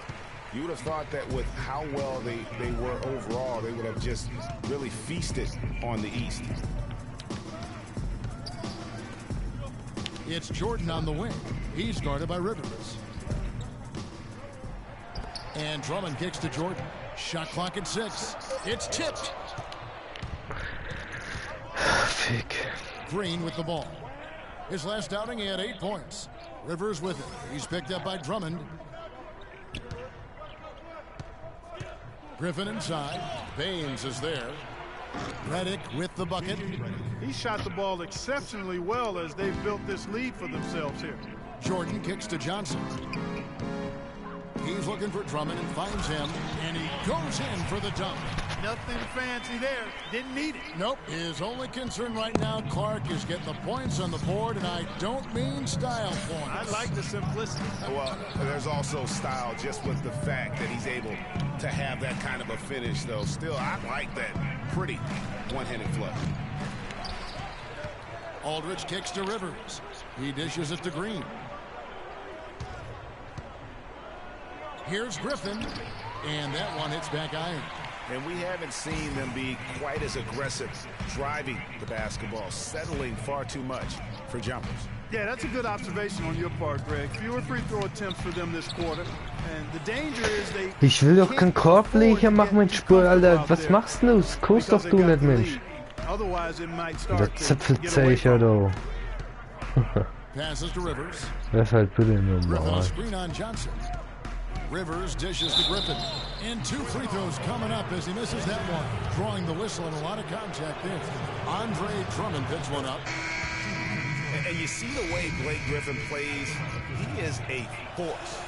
Speaker 4: You would have thought that with how well they were overall, they would have just really feasted on the East.
Speaker 3: It's Jordan on the wing. He's guarded by Rivers. And Drummond kicks to Jordan. Shot clock at 6. It's tipped. Green with the ball. His last outing, he had 8 points. Rivers with it. He's picked up by Drummond. Griffin inside. Baines is there. Redick with the bucket.
Speaker 5: He shot the ball exceptionally well as they've built this lead for themselves here.
Speaker 3: Jordan kicks to Johnson. He's looking for Drummond and finds him, and he goes in for the dunk.
Speaker 5: Nothing fancy there. Didn't need it.
Speaker 3: Nope. His only concern right now, Clark, is getting the points on the board, and I don't mean style points.
Speaker 5: I like the simplicity.
Speaker 4: Well, there's also style just with the fact that he's able to have that kind of a finish, though. Still, I like that pretty one-handed flush.
Speaker 3: Aldridge kicks to Rivers. He dishes it to Green. Here's Griffin, and that one hits back iron.
Speaker 4: And we haven't seen them be quite as aggressive driving the basketball, settling far too much for jumpers.
Speaker 5: Yeah, that's a good observation on your part, Greg. Fewer free throw attempts for them this quarter. And the danger is they
Speaker 1: Ich will doch keinen Korbleger machen, mein Spur, Alter. Was machst du? Kost doch du nicht, Mensch. Der Zipfelzecher, du.
Speaker 3: Passes to Rivers.
Speaker 1: Das ist halt bitte normal.
Speaker 3: Screen on Johnson. Rivers dishes to Griffin. And 2 free throws coming up as he misses that one. Drawing the whistle and a lot of contact there. Andre Drummond picks one up.
Speaker 4: And you see the way Blake Griffin plays. He is a force.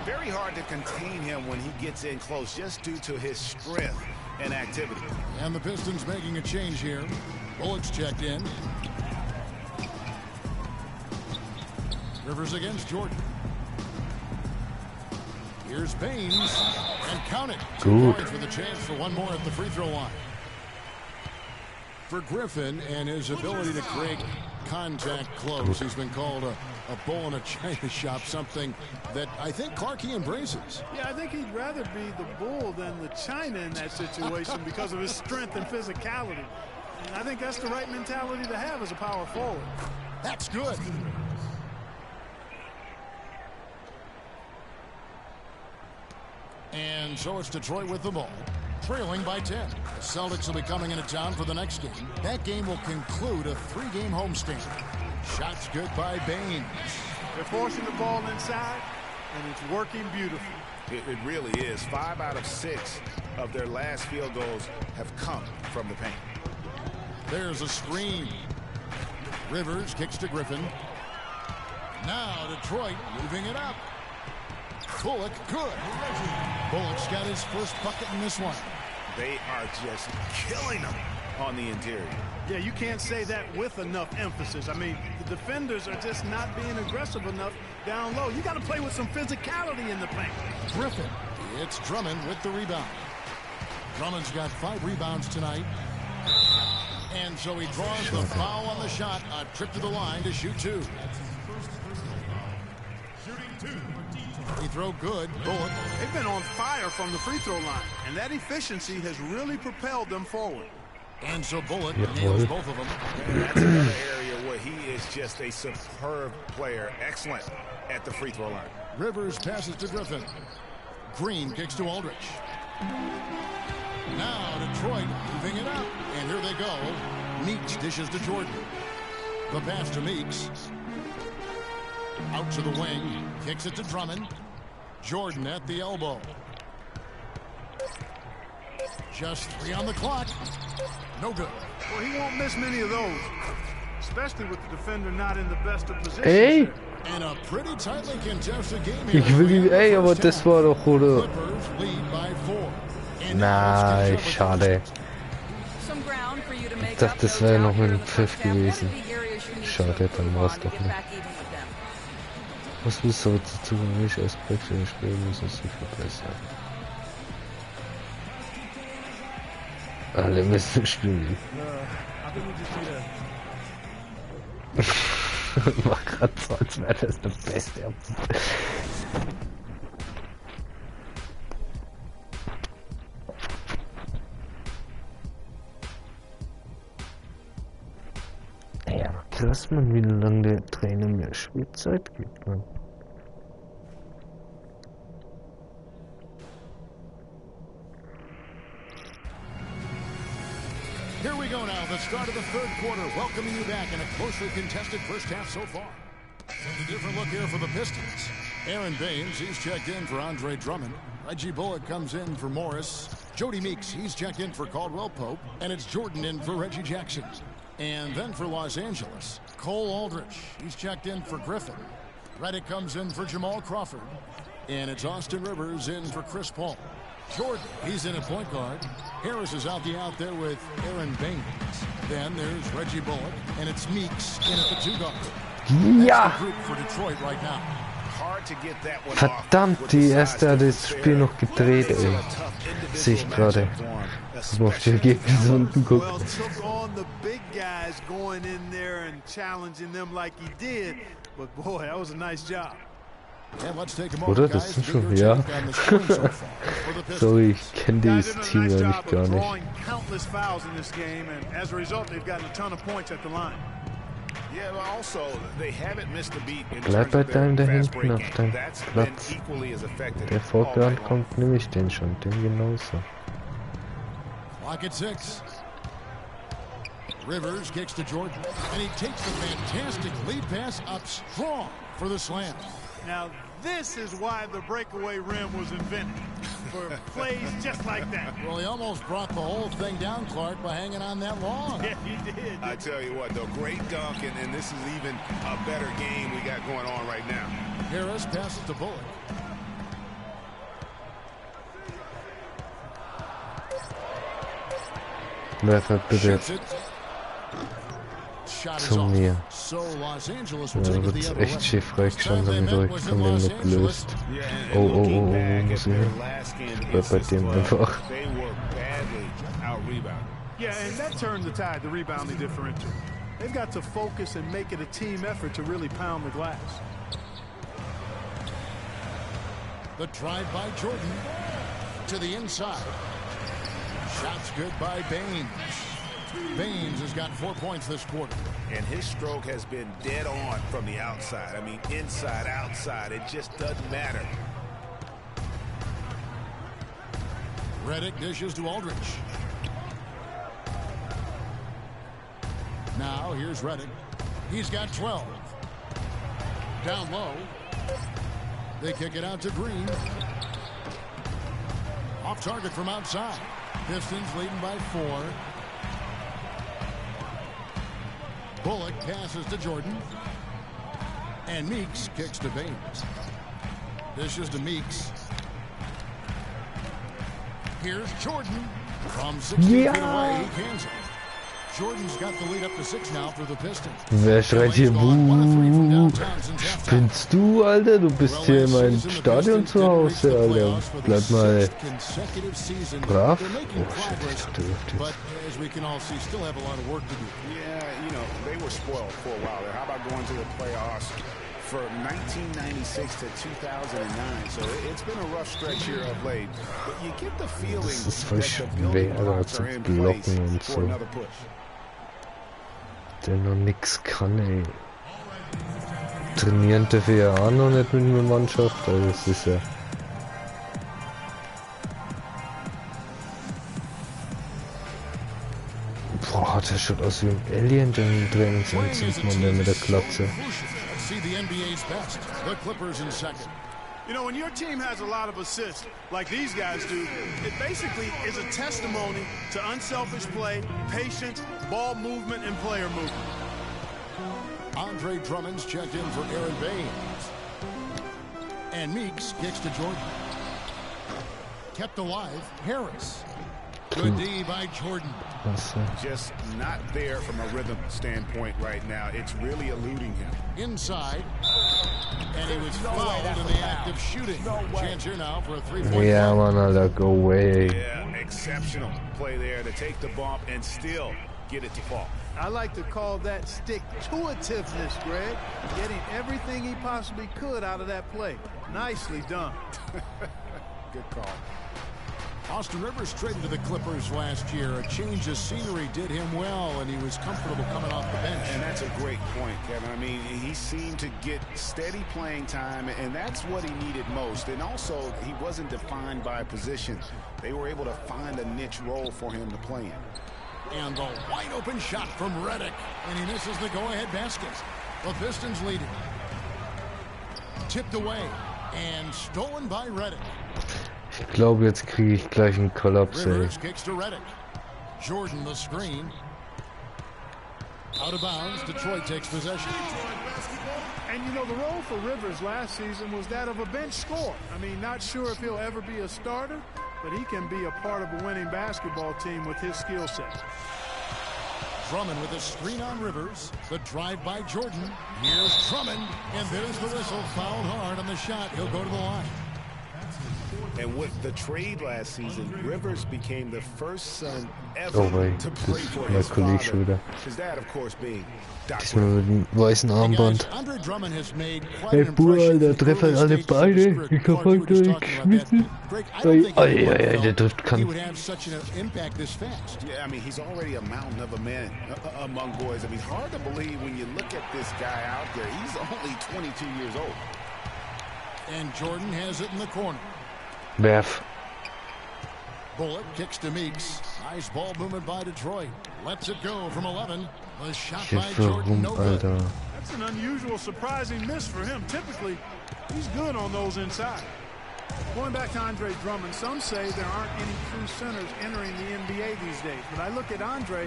Speaker 4: Very hard to contain him when he gets in close just due to his strength and activity.
Speaker 3: And the Pistons making a change here. Bullock's checked in. Rivers against Jordan. Here's Baines, and count it. 2
Speaker 1: Good.
Speaker 3: points with a chance for one more at the free throw line. For Griffin and his ability to create contact close, he's been called a bull in a china shop, something that I think Clarkie embraces.
Speaker 5: Yeah, I think he'd rather be the bull than the china in that situation because of his strength and physicality. And I think that's the right mentality to have as a power forward.
Speaker 3: That's good. And so it's Detroit with the ball, trailing by 10. The Celtics will be coming into town for the next game. That game will conclude a 3-game homestand. Shots good by Baines.
Speaker 5: They're forcing the ball inside, and it's working beautifully.
Speaker 4: It really is. 5 out of 6 of their last field goals have come from the paint.
Speaker 3: There's a screen. Rivers kicks to Griffin. Now Detroit moving it up. Bullock, good. Bullock's got his first bucket in this one.
Speaker 4: They are just killing them on the interior.
Speaker 5: Yeah, you can't say that with enough emphasis. I mean, the defenders are just not being aggressive enough down low. You got to play with some physicality in the paint.
Speaker 3: Griffin, it's Drummond with the rebound. Drummond's got 5 rebounds tonight. And so he draws the foul on the shot. A trip to the line to shoot 2. Free throw good. Bullock.
Speaker 5: They've been on fire from the free throw line, and that efficiency has really propelled them forward.
Speaker 3: And so Bullock nails both of them.
Speaker 4: And that's another area where he is just a superb player. Excellent at the free throw line.
Speaker 3: Rivers passes to Griffin. Green kicks to Aldridge. Now Detroit moving it up. And here they go. Meeks dishes to Jordan. The pass to Meeks. Out to the wing. Kicks it to Drummond. Jordan at the elbow. Just 3 on the clock. No good.
Speaker 5: Well, he won't miss many of those, especially with the defender not in the best of positions.
Speaker 1: Ey!
Speaker 3: And a pretty tightly contested game.
Speaker 1: Ich will ihn, ey, aber das war doch, oder?
Speaker 3: Clippers lead by 4.
Speaker 1: Nein, schade. Ich dachte, das wäre noch ein Pfiff gewesen. Schade, dann war es doch nicht. Was willst du aber zu tun? Ich als Backspieler spielen müssen sich verbessern. Alle müssen spielen. Mach grad so, als wäre das der Beste. Ja, krass, man, wie lange der Trainer mehr Spielzeit gibt, man.
Speaker 3: Here we go now, the start of the 3rd quarter, welcoming you back in a closely contested first half so far. A different look here for the Pistons. Aaron Baines, he's checked in for Andre Drummond. Reggie Bullock comes in for Morris. Jody Meeks, he's checked in for Caldwell Pope. And it's Jordan in for Reggie Jackson. And then for Los Angeles, Cole Aldrich, he's checked in for Griffin. Reddick comes in for Jamal Crawford. And it's Austin Rivers in for Chris Paul. Jordan, he's in at point guard. Harris is out there with Aaron Baines. Then there's Reggie Bullock, and it's Meeks in at the 2 guard.
Speaker 1: Ja!
Speaker 3: Group for Detroit right now.
Speaker 1: Verdammt, die erste hat das Spiel noch gedreht, ey. Sehe ich gerade. Ich muss auf die Ergebnisse unten gucken. Oder? Das sind schon, ja. Sorry, ich kenne dieses Team eigentlich gar nicht. Bleib bei deinem da hinten auf deinem Platz. Der Vorgarten kommt, nehme ich den schon, den genauso.
Speaker 3: Clock at 6. Rivers kicks to Jordan, and he takes the fantastic lead pass up strong for the slam.
Speaker 5: Now, this is why the breakaway rim was invented, for plays just like that.
Speaker 3: Well, he almost brought the whole thing down, Clark, by hanging on that long.
Speaker 5: Yeah, he did.
Speaker 4: I tell you what, though, great dunk, and this is even a better game we got going on right now.
Speaker 3: Harris passes to Bullock.
Speaker 1: Wer hat bitte? zu mir. Ja, wird's echt schief reingestanden, damit ich von dem nicht gelöst. Oh, oh, oh, oh, muss ich hin? Bleib bei dem einfach.
Speaker 5: Yeah, and that turned the tide, the rebounding differential. They've got to focus and make it a team effort to really pound the glass.
Speaker 3: The drive by Jordan to the inside. Shots good by Baines. Baines has got 4 points this quarter.
Speaker 4: And his stroke has been dead on from the outside. I mean, inside, outside, it just doesn't matter.
Speaker 3: Redick dishes to Aldridge. Now, here's Redick. He's got 12. Down low. They kick it out to Green. Off target from outside. Pistons leading by 4. Bullock passes to Jordan. And Meeks kicks to Baines. Dishes to Meeks. Here's Jordan. From 16 feet away, he cans it. Jordan's got the lead up to 6 now for the Pistons.
Speaker 1: Wer schreit hier Buh? Spinnst du, Alter? Du bist hier in meinem Stadion zu Hause, Alter. Bleib mal brav. Oh shit, ich dürfte.
Speaker 4: But as we can all see, still have a lot of work to do. Yeah, you know, they were spoiled for a while there. How about going to the playoffs for 1996 to 2009? So it's been a rough stretch here of late. But you get the feeling
Speaker 1: das ist voll schwer, aber zu blocken und so. Der noch nix kann, ey. Trainieren darf ich ja auch noch nicht mit einer Mannschaft, also das ist ja... Boah, der schaut aus wie ein Alien, den Trainingsanzug, der mit der Glatze.
Speaker 5: You know, when your team has a lot of assists, like these guys do, it basically is a testimony to unselfish play, patience, ball movement, and player movement.
Speaker 3: Andre Drummond's checked in for Aaron Baines. And Meeks kicks to Jordan. Kept alive, Harris. Good D by Jordan.
Speaker 4: Just not there from a rhythm standpoint right now. It's really eluding him.
Speaker 3: Inside. And he was fouled in the act of shooting. Chance here now for a 3-point.
Speaker 1: Yeah, man, Alter, go away.
Speaker 4: Yeah, exceptional play there to take the bump and still get it to fall.
Speaker 5: I like to call that stick-to-itiveness, Greg. Getting everything he possibly could out of that play. Nicely done.
Speaker 3: Good call. Austin Rivers traded to the Clippers last year. A change of scenery did him well, and he was comfortable coming off the bench.
Speaker 4: And that's a great point, Kevin. I mean, he seemed to get steady playing time, and that's what he needed most. And also, he wasn't defined by position. They were able to find a niche role for him to play in.
Speaker 3: And the wide-open shot from Redick, and he misses the go-ahead basket. The Pistons lead it. Tipped away, and stolen by Redick.
Speaker 1: Ich glaube, jetzt kriege ich gleich einen Kollaps, ey.
Speaker 3: Rivers kicks to Redick. Jordan the screen. Out of bounds, Detroit takes possession.
Speaker 5: And you know, the role for Rivers last season was that of a bench scorer. I mean, not sure if he'll ever be a starter, but he can be a part of a winning basketball team with his skill set.
Speaker 3: Drummond with a screen on Rivers. The drive by Jordan. Here's Drummond, and there's the whistle. Fouled hard on the shot. He'll go to the line.
Speaker 4: And with the trade last season, Rivers became the first son ever to play for his father. His dad, of course, being
Speaker 1: Diesmal mit dem weißen Armband.
Speaker 3: Andre Drummond has made quite
Speaker 1: Hey,
Speaker 3: an
Speaker 1: Bruder, der trifft halt alle Beine. Ich hab halt durchgeschmissen. Der trifft
Speaker 3: He
Speaker 1: kann.
Speaker 3: would have such an impact this fast.
Speaker 4: Yeah, I mean, he's already a mountain of a man among boys. I mean, hard to believe when you look at this guy out there. He's only 22 years old.
Speaker 3: And Jordan has it in the corner.
Speaker 1: Werf.
Speaker 3: Bullock kicks to Meeks. Nice ball movement by Detroit. Lets it go from 11. The shot by Jordan, no good.
Speaker 5: That's an unusual, surprising miss for him. Typically, he's good on those inside. Going back to Andre Drummond, some say there aren't any true centers entering the NBA these days. But I look at Andre,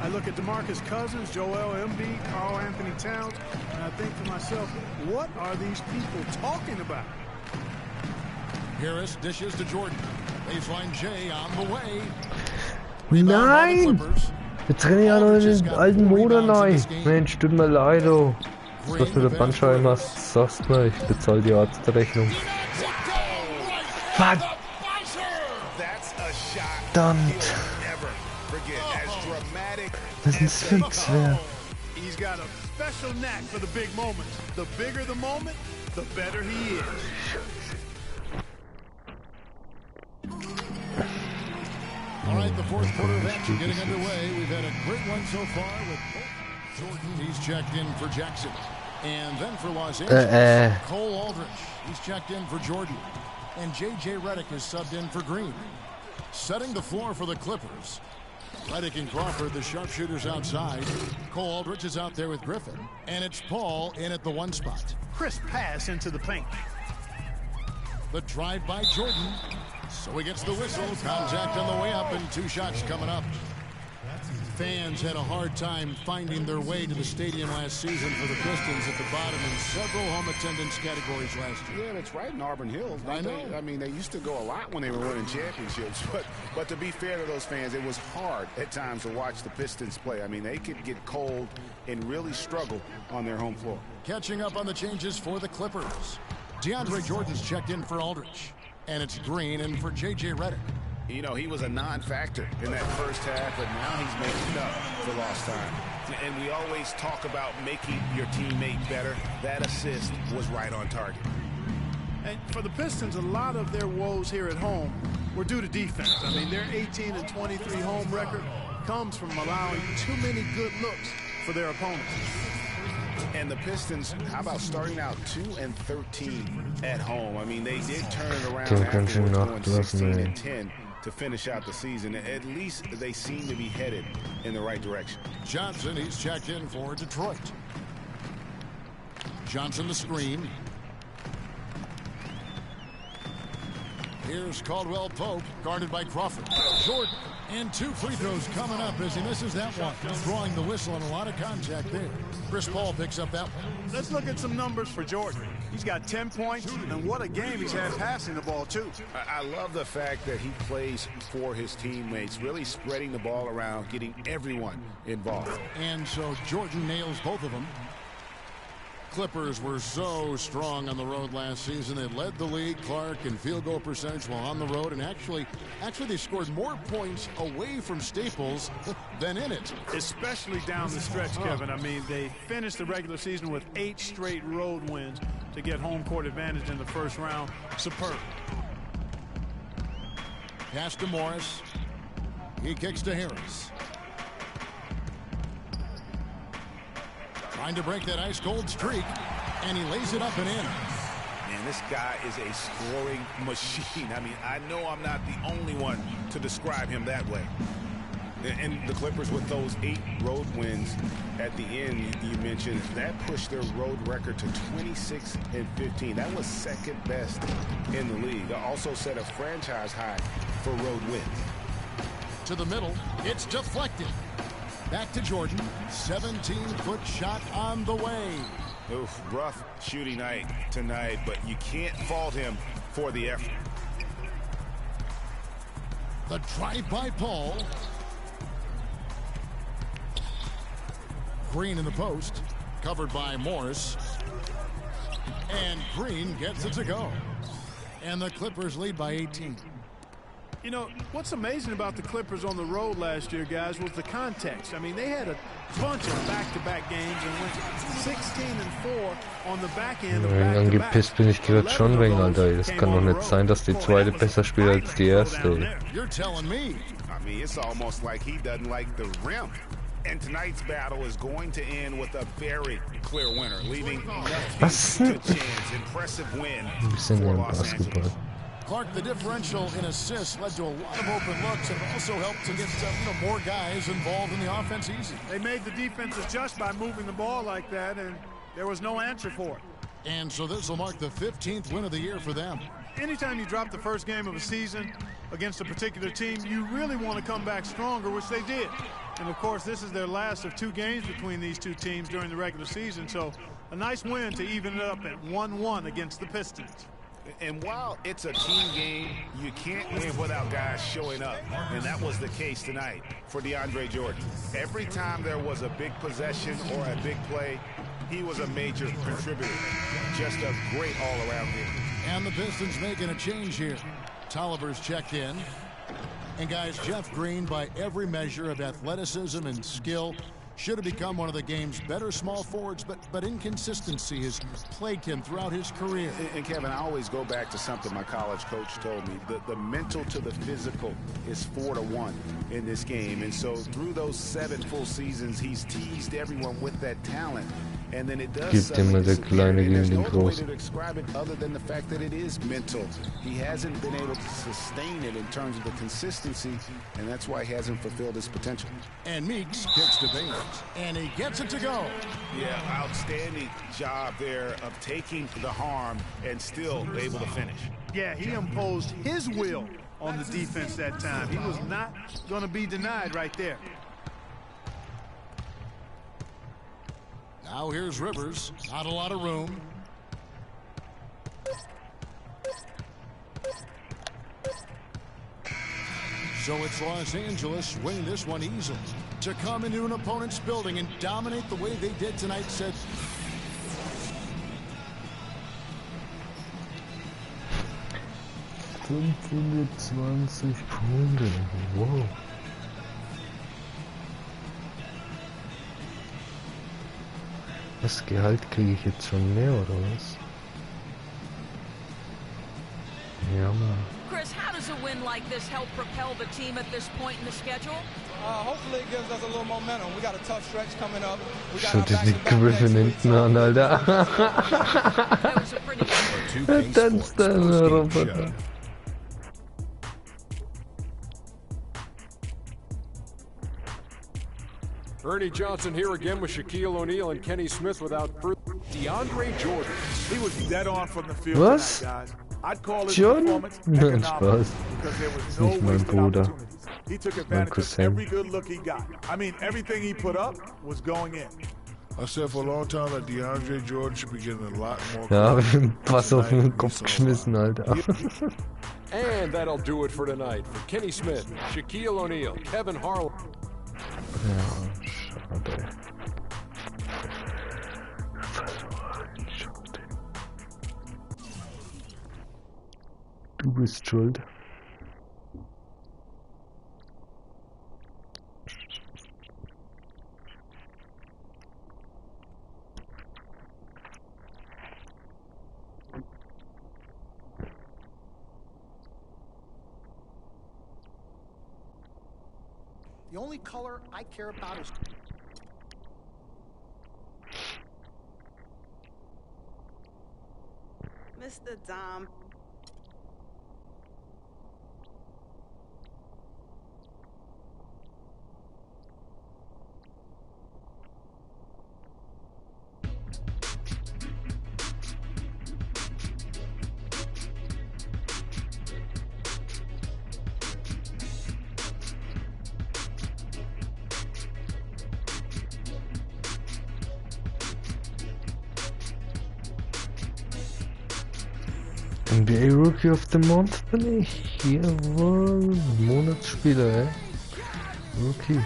Speaker 5: I look at DeMarcus Cousins, Joel Embiid, Karl Anthony Towns, and I think to myself, what are these people talking about?
Speaker 3: Harris dishes to Jordan. Baseline J on the way.
Speaker 1: Nein! Wir trainieren ja noch in den alten Motor rein. Mensch, tut mir leid, oh. Was du mit der Bandscheibe machst, sagst mir, ich bezahle die Arztrechnung. Verdammt! Das ist ein Sphinx, wer?
Speaker 5: He's got a special knack for the big moments. The bigger the moment, the better he is.
Speaker 3: All right, the fourth quarter of action getting underway. We've had a great one so far with Jordan. He's checked in for Jackson. And then for Los Angeles, Cole Aldrich. He's checked in for Jordan. And J.J. Redick is subbed in for Green. Setting the floor for the Clippers. Redick and Crawford, the sharpshooters outside. Cole Aldrich is out there with Griffin. And it's Paul in at the one spot.
Speaker 5: Crisp pass into the paint.
Speaker 3: The drive by Jordan. So he gets the whistle. Contact on the way up and 2 shots coming up. Fans had a hard time finding their way to the stadium last season for the Pistons at the bottom in several home attendance categories last year.
Speaker 4: Yeah, that's right in Auburn Hills.
Speaker 3: I know.
Speaker 4: I mean, they used to go a lot when they were winning championships. But to be fair to those fans, it was hard at times to watch the Pistons play. I mean, they could get cold and really struggle on their home floor.
Speaker 3: Catching up on the changes for the Clippers. DeAndre Jordan's checked in for Aldrich. And it's Green in for J.J. Redick.
Speaker 4: You know, he was a non-factor in that first half, but now he's making up for lost time. And we always talk about making your teammate better. That assist was right on target.
Speaker 5: And for the Pistons, a lot of their woes here at home were due to defense. I mean, their 18-23 home record comes from allowing too many good looks for their opponents.
Speaker 4: And the Pistons, how about starting out 2-13 at home? I mean, they did turn it around afterwards, going 16-10 to finish out the season. At least they seem to be headed in the right direction.
Speaker 3: Johnson, he's checked in for Detroit. Johnson the screen. Here's Caldwell Pope, guarded by Crawford. Jordan, and 2 free throws coming up as he misses that one. Throwing the whistle and a lot of contact there. Chris Paul picks up that one.
Speaker 5: Let's look at some numbers for Jordan. He's got 10 points, and what a game he's had passing the ball, too.
Speaker 4: I love the fact that he plays for his teammates, really spreading the ball around, getting everyone involved.
Speaker 3: And so Jordan nails both of them. Clippers were so strong on the road last season. They led the league, Clark, in field goal percentage while on the road. And actually they scored more points away from Staples than in it.
Speaker 5: Especially down the stretch, Kevin. I mean, they finished the regular season with 8 straight road wins to get home court advantage in the first round. Superb.
Speaker 3: Pass to Morris. He kicks to Harris. Trying to break that ice-cold streak, and he lays it up and in.
Speaker 4: Man, this guy is a scoring machine. I mean, I know I'm not the only one to describe him that way. And the Clippers, with those 8 road wins at the end, you mentioned, that pushed their road record to 26-15. That was second best in the league. They also set a franchise high for road wins.
Speaker 3: To the middle, it's deflected. Back to Jordan, 17-foot shot on the way.
Speaker 4: Oof, rough shooting night tonight, but you can't fault him for the effort.
Speaker 3: The drive by Paul. Green in the post, covered by Morris. And Green gets it to go. And the Clippers lead by 18.
Speaker 5: You know, what's amazing about the Clippers on the road last year, guys, was the context. I mean, they had a bunch of back-to-back games and went 16-4 on the back end of back-to-back.
Speaker 1: Angepisst bin ich gerade schon wegen, Alter. Das kann doch nicht sein, dass die zweite besser spielt als die erste.
Speaker 3: You're telling me.
Speaker 4: I mean, it's almost like he doesn't like the rim. And tonight's battle is going to end with a very clear winner, leaving nothing to chance. Impressive win for Los Angeles.
Speaker 3: Clark, the differential in assists led to a lot of open looks and also helped to get more guys involved in the offense easy.
Speaker 5: They made the defense adjust by moving the ball like that, and there was no answer for it.
Speaker 3: And so this will mark the 15th win of the year for them.
Speaker 5: Anytime you drop the first game of a season against a particular team, you really want to come back stronger, which they did. And, of course, this is their last of 2 games between these 2 teams during the regular season, so a nice win to even it up at 1-1 against the Pistons.
Speaker 4: And while it's a team game, you can't win without guys showing up. And that was the case tonight for DeAndre Jordan. Every time there was a big possession or a big play, he was a major contributor. Just a great all-around game.
Speaker 3: And the Pistons making a change here. Tolliver's checked in. And guys, Jeff Green, by every measure of athleticism and skill, should have become one of the game's better small forwards, but inconsistency has plagued him throughout his career.
Speaker 4: And Kevin, I always go back to something my college coach told me. The mental to the physical is 4-to-1 in this game. And so through those 7 full seasons, he's teased everyone with that talent. And then it does
Speaker 1: Gibt immer der Kleine gegen den Großen.
Speaker 4: to describe it other than the fact that it is mental. He hasn't been able to sustain it in terms of the consistency, and that's why he hasn't fulfilled his potential.
Speaker 3: And Meeks kicks to Baines, and he gets it to go.
Speaker 4: Yeah, outstanding job there of taking the harm and still able to finish.
Speaker 5: Yeah, he imposed his will on the defense that time. He was not going to be denied right there.
Speaker 3: Now here's Rivers. Not a lot of room. So it's Los Angeles winning this one easily. To come into an opponent's building and dominate the way they did tonight said...
Speaker 1: $520 Punkte. Wow. Das Gehalt kriege ich jetzt schon mehr, oder was? Ja, Mann.
Speaker 10: Chris, how does a win like this help propel the team at this point in the schedule?
Speaker 12: Hopefully it gives us a little momentum. We got a tough stretch coming up.
Speaker 1: Schau dir die Griffin hinten an, Alter. Er tanzt da im Roboter.
Speaker 6: Ernie Johnson here again with Shaquille O'Neal and Kenny Smith without DeAndre Jordan.
Speaker 13: He was dead on from the field
Speaker 1: Was?
Speaker 13: tonight, guys. I'd call his
Speaker 1: John?
Speaker 13: performance
Speaker 1: Nein,
Speaker 13: economical
Speaker 1: Spaß.
Speaker 13: because there was
Speaker 1: Ist
Speaker 13: no
Speaker 1: nicht mein
Speaker 13: wasted
Speaker 1: Bruder.
Speaker 13: opportunities. He took
Speaker 1: Mein
Speaker 13: advantage of
Speaker 1: Cousin.
Speaker 13: every good look he got. I mean, everything he put up was going in.
Speaker 14: I said for a long time that DeAndre Jordan should be getting a lot more.
Speaker 1: Ja, hab ich einen Pass auf den Kopf geschmissen, Alter.
Speaker 6: And that'll do it for tonight. For Kenny Smith, Shaquille O'Neal, Kevin Harlan.
Speaker 1: Ja, schade. Du bist schuld.
Speaker 15: The only color I care about is...
Speaker 16: Mr. Dom.
Speaker 1: NBA Rookie of the Month bin ich. Jawohl. Monatsspieler, ey. Rookie.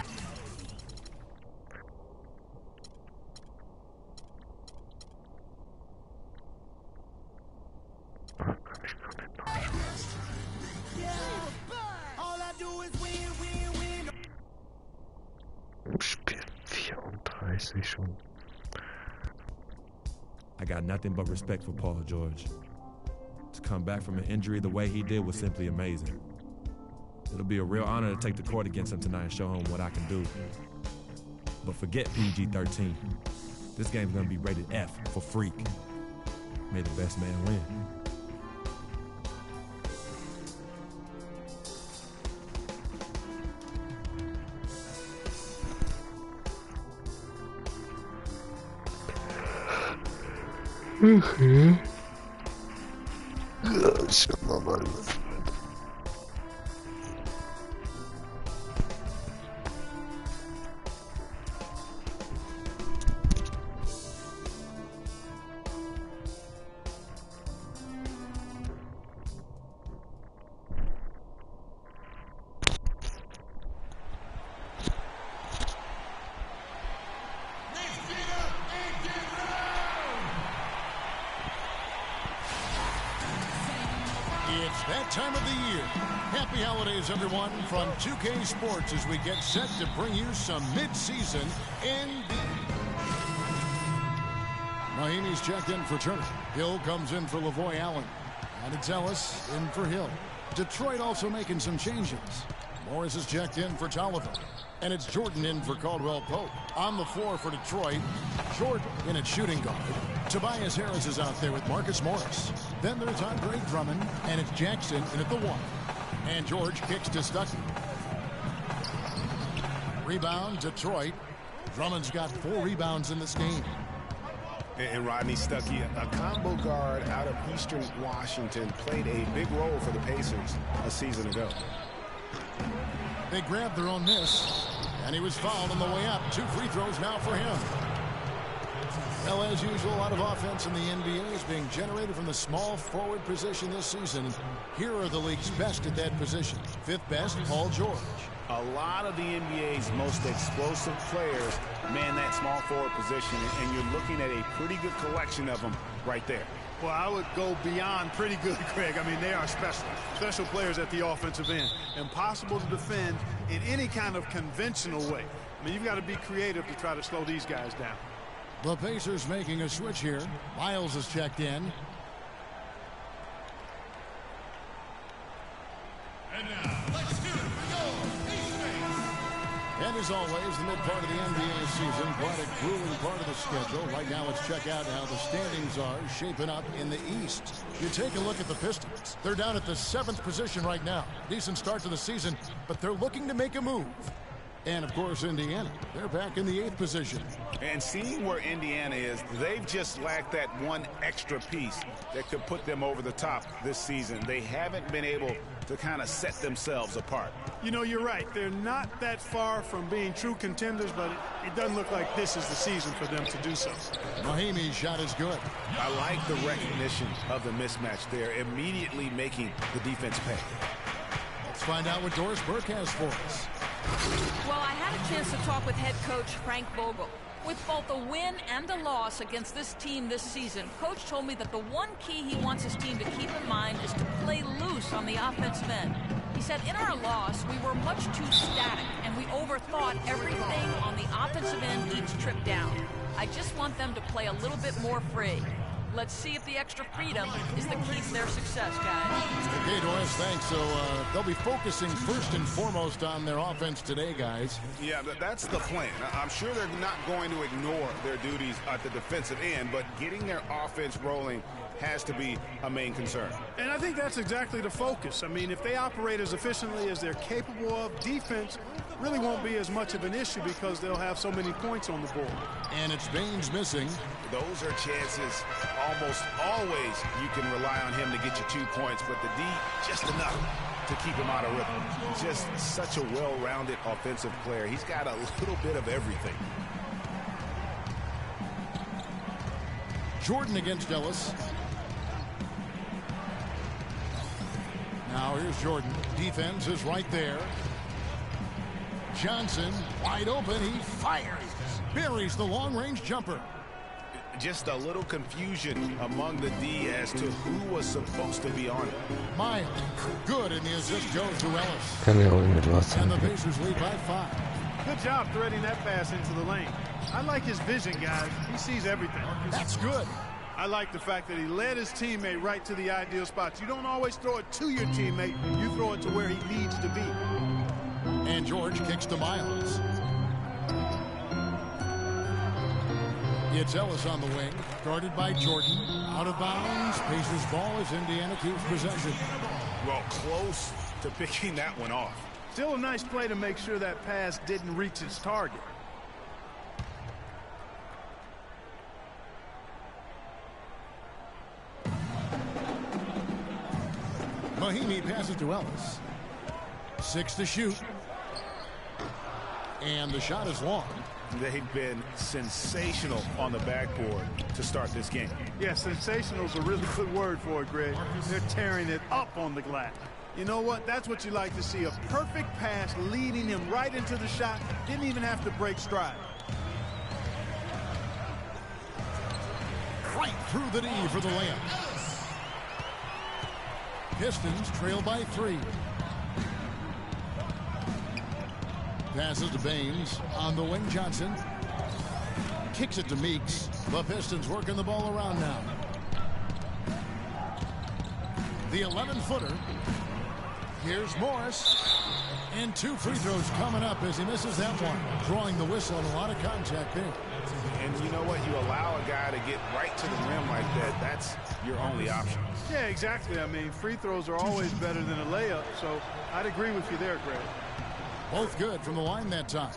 Speaker 1: Im Spiel 34 schon.
Speaker 2: I got nothing but respect for Paul George. To come back from an injury the way he did was simply amazing. It'll be a real honor to take the court against him tonight and show him what I can do. But forget PG-13. This game's gonna be rated F for freak. May the best man win.
Speaker 1: Okay. Schauen wir mal.
Speaker 3: that time of the year. Happy holidays, everyone, from 2K Sports as we get set to bring you some mid-season NBA. Mahimi's checked in for Turner. Hill comes in for Lavoy Allen. And it's Ellis in for Hill. Detroit also making some changes. Morris is checked in for Tolliver. And it's Jordan in for Caldwell Pope. On the floor for Detroit, Jordan in at shooting guard. Tobias Harris is out there with Marcus Morris. Then there's Andre Drummond, and it's Jackson in at the 1. And George kicks to Stuckey. Rebound, Detroit. Drummond's got 4 rebounds in this game.
Speaker 16: And Rodney Stuckey, a combo guard out of Eastern Washington, played a big role for the Pacers a season ago.
Speaker 3: They grabbed their own miss, and he was fouled on the way up. 2 free throws now for him. Well, as usual, a lot of offense in the NBA is being generated from the small forward position this season. Here are the league's best at that position. 5th best, Paul George.
Speaker 16: A lot of the NBA's most explosive players man that small forward position, and you're looking at a pretty good collection of them right there.
Speaker 5: Well, I would go beyond pretty good, Greg. I mean, they are special players at the offensive end. Impossible to defend in any kind of conventional way. I mean, you've got to be creative to try to slow these guys down.
Speaker 3: The Pacers making a switch here. Miles is checked in.
Speaker 11: And now, let's do it. We go.
Speaker 3: And as always, the mid part of the NBA season, quite a grueling part of the schedule. Right now, let's check out how the standings are shaping up in the East. You take a look at the Pistons. They're down at the 7th position right now. Decent start to the season, but they're looking to make a move. And, of course, Indiana. They're back in the 8th position.
Speaker 16: And seeing where Indiana is, they've just lacked that one extra piece that could put them over the top this season. They haven't been able to kind of set themselves apart.
Speaker 5: You know, you're right. They're not that far from being true contenders, but it doesn't look like this is the season for them to do so.
Speaker 3: Mahimi's shot is good.
Speaker 16: I like the recognition of the mismatch there, immediately making the defense pay.
Speaker 3: Let's find out what Doris Burke has for us.
Speaker 10: Well, I had a chance to talk with head coach Frank Vogel. With both a win and a loss against this team this season, Coach told me that the one key he wants his team to keep in mind is to play loose on the offensive end. He said in our loss, we were much too static, and we overthought everything on the offensive end each trip down. I just want them to play a little bit more free. Let's see if the extra freedom is the key to their success, guys.
Speaker 3: Okay, Doris, thanks. So they'll be focusing first and foremost on their offense today, guys.
Speaker 16: Yeah, that's the plan. I'm sure they're not going to ignore their duties at the defensive end, but getting their offense rolling has to be a main concern.
Speaker 5: And I think that's exactly the focus. I mean, if they operate as efficiently as they're capable of, defense really won't be as much of an issue because they'll have so many points on the board.
Speaker 3: And it's Baines missing.
Speaker 16: Those are chances almost always you can rely on him to get you 2 points, but the D, just enough to keep him out of rhythm. Just such a well-rounded offensive player. He's got a little bit of everything.
Speaker 3: Jordan against Ellis. Now here's Jordan. Defense is right there. Johnson wide open. He fires. Buries the long-range jumper.
Speaker 16: Just a little confusion among the D as to who was supposed to be on it.
Speaker 3: Miles, good, and the assist goes to Ellis.
Speaker 1: Kann ja auch mit was
Speaker 3: And
Speaker 1: sein.
Speaker 3: the Pacers lead by 5.
Speaker 5: Good job threading that pass into the lane. I like his vision, guys. He sees everything.
Speaker 3: That's good.
Speaker 5: I like the fact that he led his teammate right to the ideal spots. You don't always throw it to your teammate. You throw it to where he needs to be.
Speaker 3: And George kicks to Miles. It's Ellis on the wing, guarded by Jordan. Out of bounds. Pacers ball as Indiana keeps possession.
Speaker 16: Well, close to picking that one off.
Speaker 5: Still a nice play to make sure that pass didn't reach its target.
Speaker 3: Mahimi passes to Ellis. 6 to shoot. And the shot is long.
Speaker 16: They've been sensational on the backboard to start this game.
Speaker 5: Yeah, sensational is a really good word for it, Greg. They're tearing it up on the glass. You know what? That's what you like to see. A perfect pass leading him right into the shot. Didn't even have to break stride.
Speaker 3: Right through the knee for the layup. Pistons trail by 3. Passes to Baines on the wing. Johnson kicks it to Meeks. The Pistons working the ball around now. The 11-footer. Here's Morris. And 2 free throws coming up as he misses that one. Drawing the whistle and a lot of contact there.
Speaker 16: And you know what? You allow a guy to get right to the rim like that. That's your only option.
Speaker 5: Yeah, exactly. I mean, free throws are always better than a layup, so I'd agree with you there, Greg.
Speaker 3: Both good from the line that time.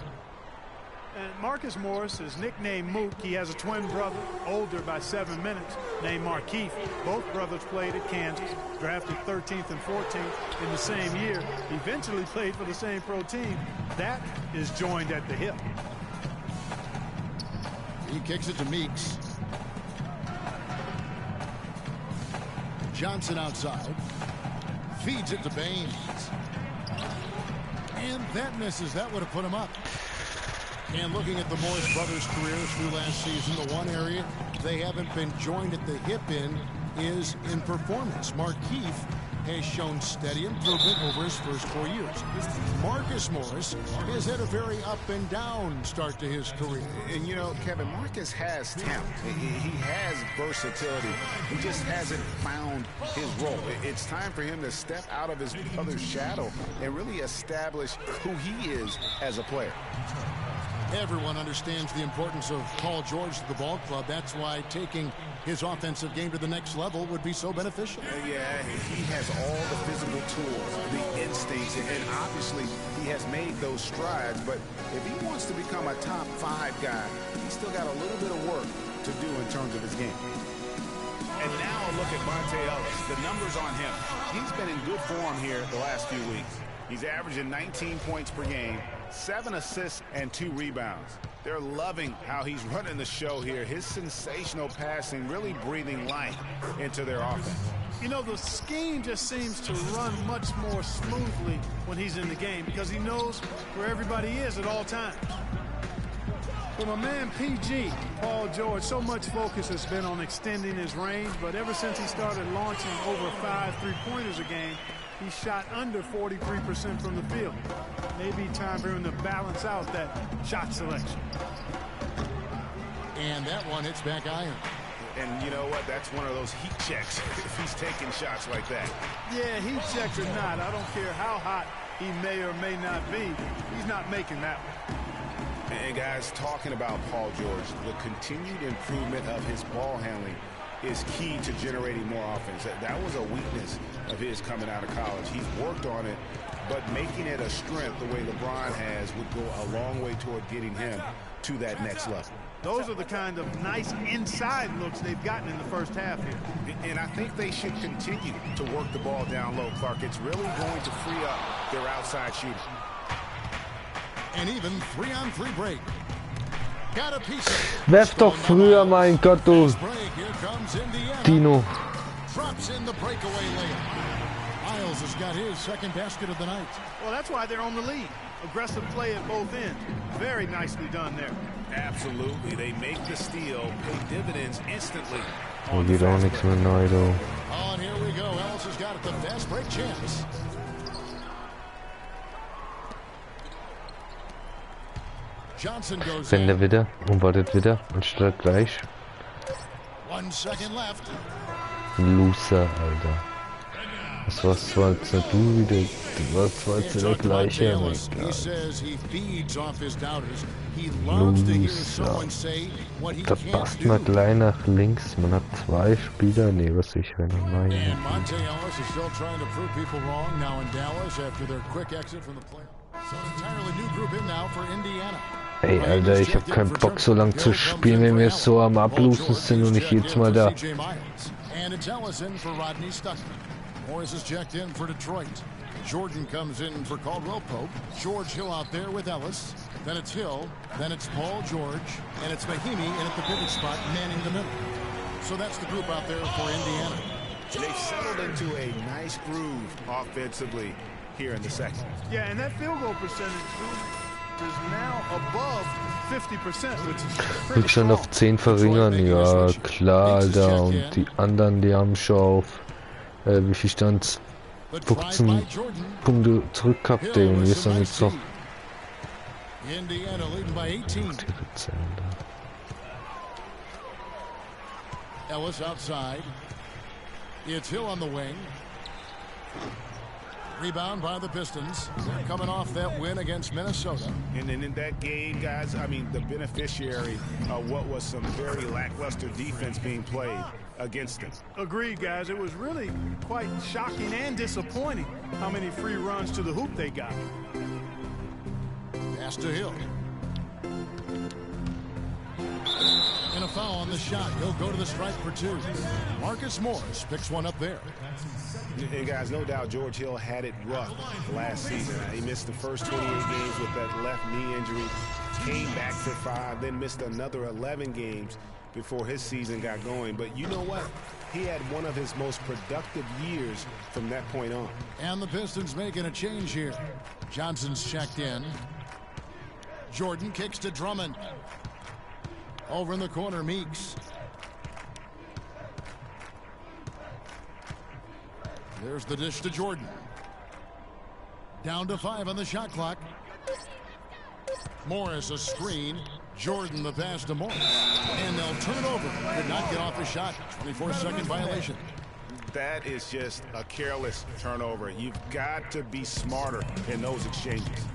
Speaker 5: And Marcus Morris is nicknamed Mook. He has a twin brother, older by 7 minutes, named Markeith. Both brothers played at Kansas, drafted 13th and 14th in the same year. Eventually played for the same pro team. That is joined at the hip.
Speaker 3: He kicks it to Meeks. Johnson outside. Feeds it to Baines. And that misses. That would have put him up. And looking at the Morris brothers' careers through last season, the one area they haven't been joined at the hip in is in performance. Markeith has shown steady improvement over his first 4 years. Marcus Morris has had a very up and down start to his career.
Speaker 16: And you know, Kevin, Marcus has talent. He has versatility. He just hasn't found his role. It's time for him to step out of his brother's shadow and really establish who he is as a player.
Speaker 3: Everyone understands the importance of Paul George to the ball club. That's why taking his offensive game to the next level would be so beneficial.
Speaker 16: Yeah, he has all the physical tools, the instincts, and obviously he has made those strides. But if he wants to become a top 5 guy, he's still got a little bit of work to do in terms of his game. And now a look at Monte Ellis. The numbers on him. He's been in good form here the last few weeks. He's averaging 19 points per game, 7 assists, and 2 rebounds. They're loving how he's running the show here. His sensational passing really breathing life into their offense.
Speaker 5: You know, the scheme just seems to run much more smoothly when he's in the game because he knows where everybody is at all times. For my man PG, Paul George, so much focus has been on extending his range, but ever since he started launching over 5 3-pointers a game, he shot under 43% from the field. Maybe time for him to balance out that shot selection.
Speaker 3: And that one hits back iron.
Speaker 16: And you know what? That's one of those heat checks if he's taking shots like that.
Speaker 5: Yeah, heat check or not, I don't care how hot he may or may not be. He's not making that one.
Speaker 16: And guys, talking about Paul George, the continued improvement of his ball handling is key to generating more offense. That was a weakness of his coming out of college. He's worked on it, but making it a strength the way LeBron has would go a long way toward getting him to that next level.
Speaker 5: Those are the kind of nice inside looks they've gotten in the first half here.
Speaker 16: And I think they should continue to work the ball down low, Clark. It's really going to free up their outside shooting.
Speaker 3: And even 3-on-3 break. Got a piece of
Speaker 1: Werf doch früher, mein Gott, du Dino.
Speaker 3: Drops in the breakaway layup. Miles has got his second basket of the night.
Speaker 5: Well, that's why they're on the lead. Aggressive play at both ends. Very nicely done there.
Speaker 16: Absolutely. They make the steal, pay dividends instantly.
Speaker 1: Oh, geht auch nichts mehr neu, du.
Speaker 3: Oh, and here we go. Ellis has got it, the fast break chance. Johnson goes
Speaker 1: Rennt er wieder und wartet wieder anstatt gleich.
Speaker 3: 1 second left.
Speaker 1: Loser, Alter. Das war zwar jetzt nicht du wieder, das war zwar jetzt der gleiche, aber Loser. Da passt man gleich nach links, man hat 2 Spieler, ne, was ich wenn nein.
Speaker 3: Monte Ellis is still trying to prove people wrong now in Dallas after their quick exit from the play. So an entirely new group in now for Indiana.
Speaker 1: Ey, Alter, ich hab keinen Bock so lang zu spielen, wenn wir so am Ablosen sind und ich jetzt mal da.
Speaker 3: And it's Ellis in for Rodney Stuckey. Morris is checked in for Detroit. Jordan comes in for Caldwell Pope. George Hill out there with Ellis. Then it's Hill. Then it's Paul George. And it's Mahimi in at the pivot spot, manning the middle. So that's the group out there for Indiana.
Speaker 16: They've settled into a nice groove offensively here in the second.
Speaker 5: Yeah, and that field goal percentage is now above 50%, which is pretty
Speaker 1: Rückstand auf 10 verringern, ja klar, Alter. Und die anderen, die haben schon auf, wie viel stand's? 15 Punkte zurück gehabt, ey, und jetzt damit so.
Speaker 3: Indiana leading by 18. Ellis outside. It's Hill on the wing. Rebound by the Pistons. They're coming off that win against Minnesota.
Speaker 16: And then in that game, guys, I mean, the beneficiary of what was some very lackluster defense being played against them.
Speaker 5: Agreed, guys. It was really quite shocking and disappointing how many free runs to the hoop they got.
Speaker 3: Pass to Hill. And a foul on the shot. He'll go to the stripe for two. Marcus Morris picks one up there.
Speaker 16: And guys, no doubt George Hill had it rough last season. He missed the first 28 games with that left knee injury, came back for 5, then missed another 11 games before his season got going. But you know what? He had one of his most productive years from that point on.
Speaker 3: And the Pistons making a change here. Johnson's checked in. Jordan kicks to Drummond. Over in the corner, Meeks. There's the dish to Jordan. Down to 5 on the shot clock. Morris a screen. Jordan the pass to Morris. And they'll turn it over. Did not get off the shot. 24-second violation.
Speaker 16: That is just a careless turnover. You've got to be smarter in those exchanges.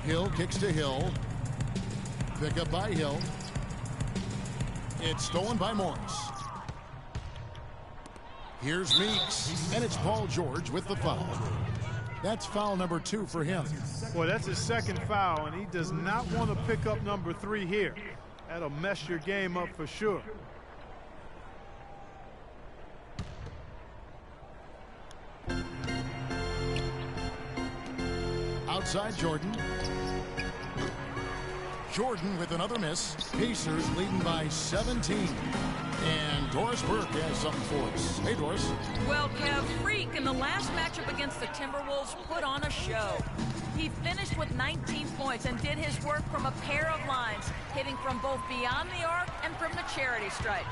Speaker 3: Hill kicks to Hill. Pick up by Hill. It's stolen by Morris. Here's Meeks, and it's Paul George with the foul. That's foul number 2 for him.
Speaker 5: Boy, that's his second foul, and he does not want to pick up number 3 here. That'll mess your game up for sure.
Speaker 3: Outside Jordan. Jordan with another miss. Pacers leading by 17. And Doris Burke has something for us. Hey, Doris.
Speaker 10: Well, Kev, Freak in the last matchup against the Timberwolves put on a show. He finished with 19 points and did his work from a pair of lines, hitting from both beyond the arc and from the charity stripe.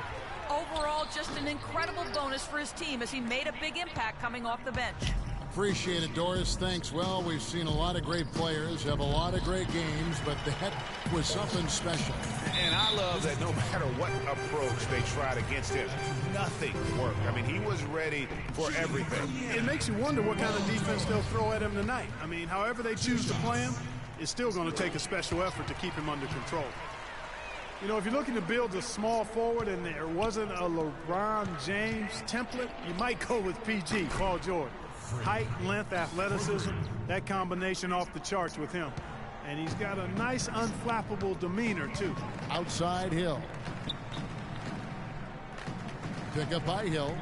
Speaker 10: Overall, just an incredible bonus for his team as he made a big impact coming off the bench.
Speaker 3: Appreciate it, Doris. Thanks. Well, we've seen a lot of great players have a lot of great games, but that was something special.
Speaker 16: And I love that no matter what approach they tried against him, nothing worked. I mean, he was ready for everything.
Speaker 5: It makes you wonder what kind of defense they'll throw at him tonight. I mean, however they choose to play him, it's still going to take a special effort to keep him under control. You know, if you're looking to build a small forward and there wasn't a LeBron James template, you might go with PG, Paul George. Height, length, athleticism, that combination off the charts with him. And he's got a nice unflappable demeanor, too.
Speaker 3: Outside Hill. Pick up by Hill.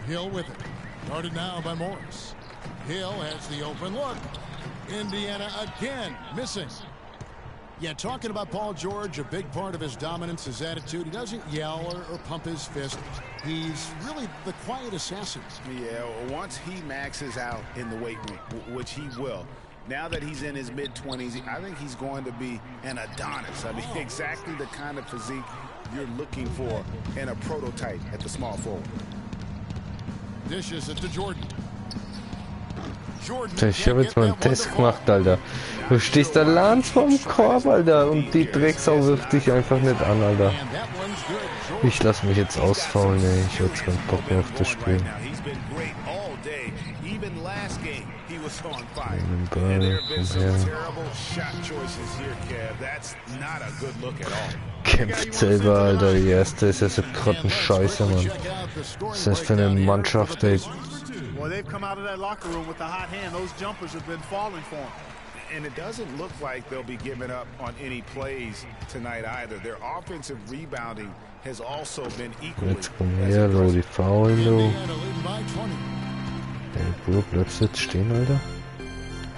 Speaker 3: Hill with it. Guarded now by Morris. Hill has the open look. Indiana again missing. Yeah, talking about Paul George, a big part of his dominance, his attitude. He doesn't yell or pump his fist. He's really the quiet assassin.
Speaker 16: Yeah, once he maxes out in the weight room, which he will, now that he's in his mid-20s, I think he's going to be an Adonis. I mean, exactly the kind of physique you're looking for in a prototype at the small forward.
Speaker 3: Dishes it to Jordan.
Speaker 1: Ich habe jetzt mal einen Test gemacht, Alter. Du stehst da Lanz vorm Korb, Alter, und die Drecksau wirft dich einfach nicht an, Alter. Ich lasse mich jetzt ausfaulen, ey. Ich hab jetzt keinen Bock mehr auf das Spiel. Kämpft selber, Alter. Die erste ist ja so grottenscheiße, Mann. Was ist das für eine Mannschaft, ey?
Speaker 5: Well, they've come out of that locker room with a hot hand. Those jumpers have been falling for them.
Speaker 16: And it doesn't look like they'll be giving up on any plays tonight either. Their offensive rebounding has also been equally.
Speaker 1: Jetzt komm her, Lo, die faulen, du. Ey, Bruder, bleibst du jetzt stehen, Alter?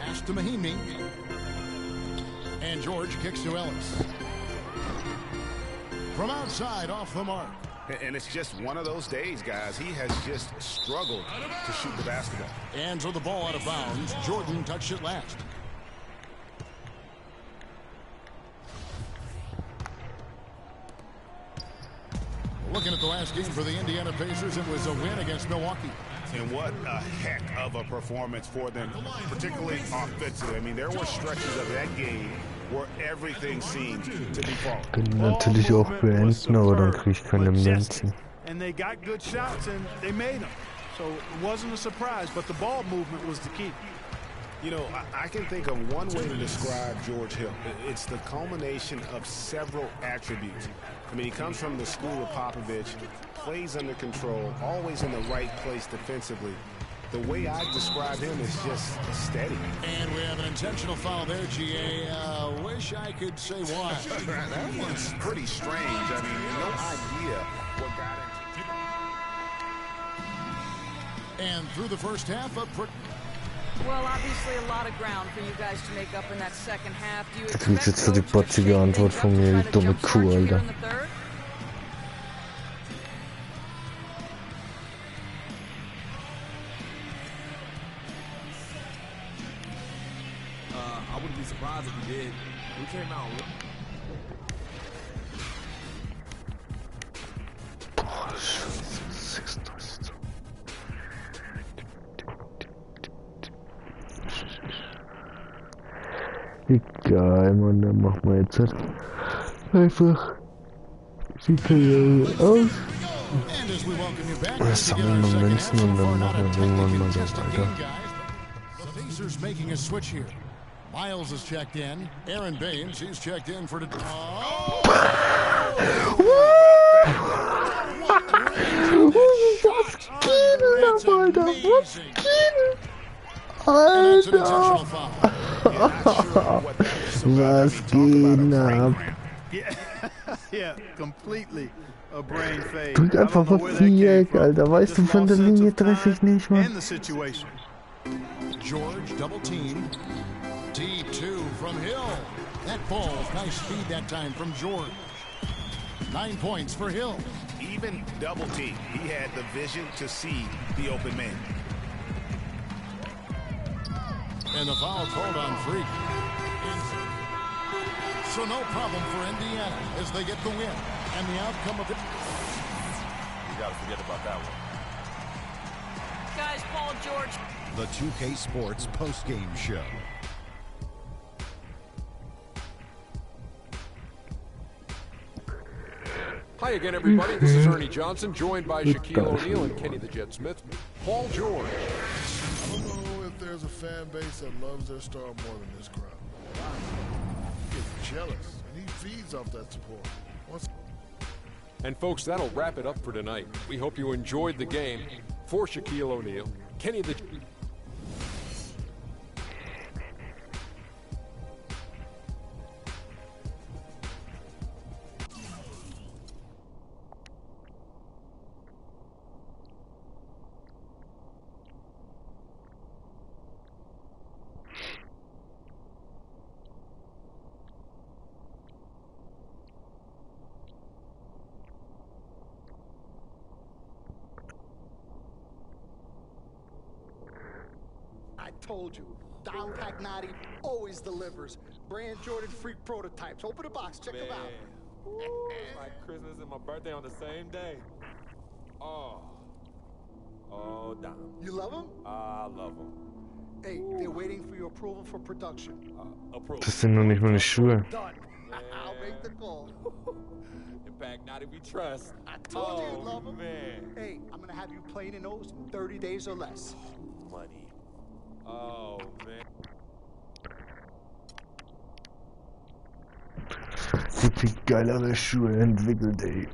Speaker 3: Pass to Mahimi. And George kicks to Ellis. From outside, off the mark.
Speaker 16: And it's just one of those days, guys. He has just struggled to shoot the basketball.
Speaker 3: And so the ball out of bounds. Jordan touched it last. Looking at the last game for the Indiana Pacers, it was a win against Milwaukee.
Speaker 16: And what a heck of a performance for them, particularly offensively. I mean, there were stretches of that game where everything seemed to be falling.
Speaker 1: Könnte natürlich auch beenden, aber dann krieg ich keine Münzen.
Speaker 5: And they got good shots and they made them. So it wasn't a surprise, but the ball movement was the key.
Speaker 16: You know, I can think of one way to describe George Hill. It's the culmination of several attributes. I mean, he comes from the school of Popovich, plays under control, always in the right place defensively. The way I describe him is just steady.
Speaker 3: And we have an intentional foul there, GA. Wish I could say why.
Speaker 16: That one's pretty strange. I mean, no idea what got into.
Speaker 3: And through the first half of...
Speaker 10: Well, obviously a lot of ground for you guys to make up in that second half. Do you
Speaker 1: Du kriegst jetzt so die botzige Antwort von mir, die dumme Kuh, Alter.
Speaker 2: I wouldn't be surprised if he did. We came out.
Speaker 1: Boah, Scheiße, 36. Egal, Mann, dann machen wir jetzt halt einfach die Karriere aus. Wir sammeln noch Münzen und dann machen wir irgendwann mal das weiter.
Speaker 3: The Pacers making a switch here. Miles is checked in. Aaron Baines, he's checked in for the...
Speaker 1: Was geht denn, Alter? Was geht? Alter! Was geht ab?
Speaker 5: Yeah, completely a brain fade.
Speaker 1: Drück einfach auf Viereck, Alter. Weißt du, von der Linie treffe ich nicht, Mann.
Speaker 3: George double team. D2 from Hill. That ball, nice speed that time from George. 9 points for Hill.
Speaker 16: Even double team, he had the vision to see the open man.
Speaker 3: And the foul called on Freak. So no problem for Indiana as they get the win. And the outcome of it.
Speaker 6: You gotta forget about that one.
Speaker 10: Guys, Paul George.
Speaker 3: The 2K Sports postgame show.
Speaker 6: Hi again, everybody. This is Ernie Johnson, joined by Shaquille O'Neal and Kenny the Jet Smith. Paul George.
Speaker 14: I don't know if there's a fan base that loves their star more than this crowd. He gets jealous, and he feeds off that support.
Speaker 6: And folks, that'll wrap it up for tonight. We hope you enjoyed the game. For Shaquille O'Neal, Kenny the...
Speaker 15: I told you, Don Pagnotti always delivers. Brand Jordan Freak prototypes. Open the box, check them out.
Speaker 2: It's like Christmas and my birthday on the same day. Oh, Dom.
Speaker 15: You love them?
Speaker 2: I love them.
Speaker 15: Hey, they're waiting for your approval for production.
Speaker 2: Approval.
Speaker 1: Das sind noch nicht meine Schuhe.
Speaker 15: Done. I'll make the call.
Speaker 2: In fact, now that we trust.
Speaker 15: I told you you'd love them.
Speaker 2: Man.
Speaker 15: Hey, I'm gonna have you playing in those in 30 days or less.
Speaker 2: Money. Oh, man.
Speaker 1: Gut, wie geilere Schuhe entwickelt, ey.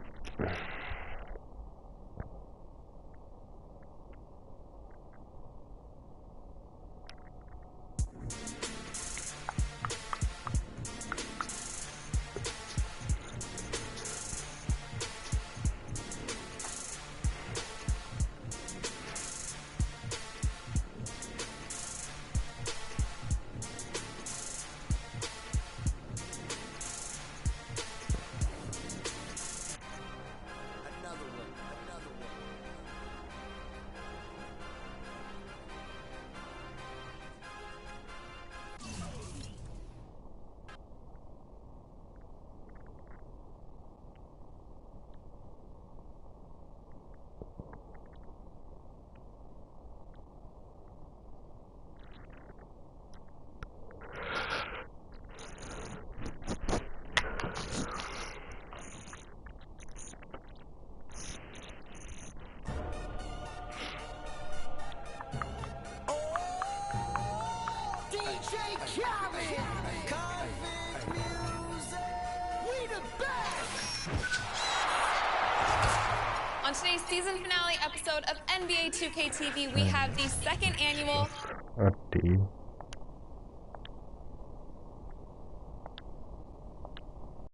Speaker 17: On today's season finale episode of NBA 2K TV, we have the second annual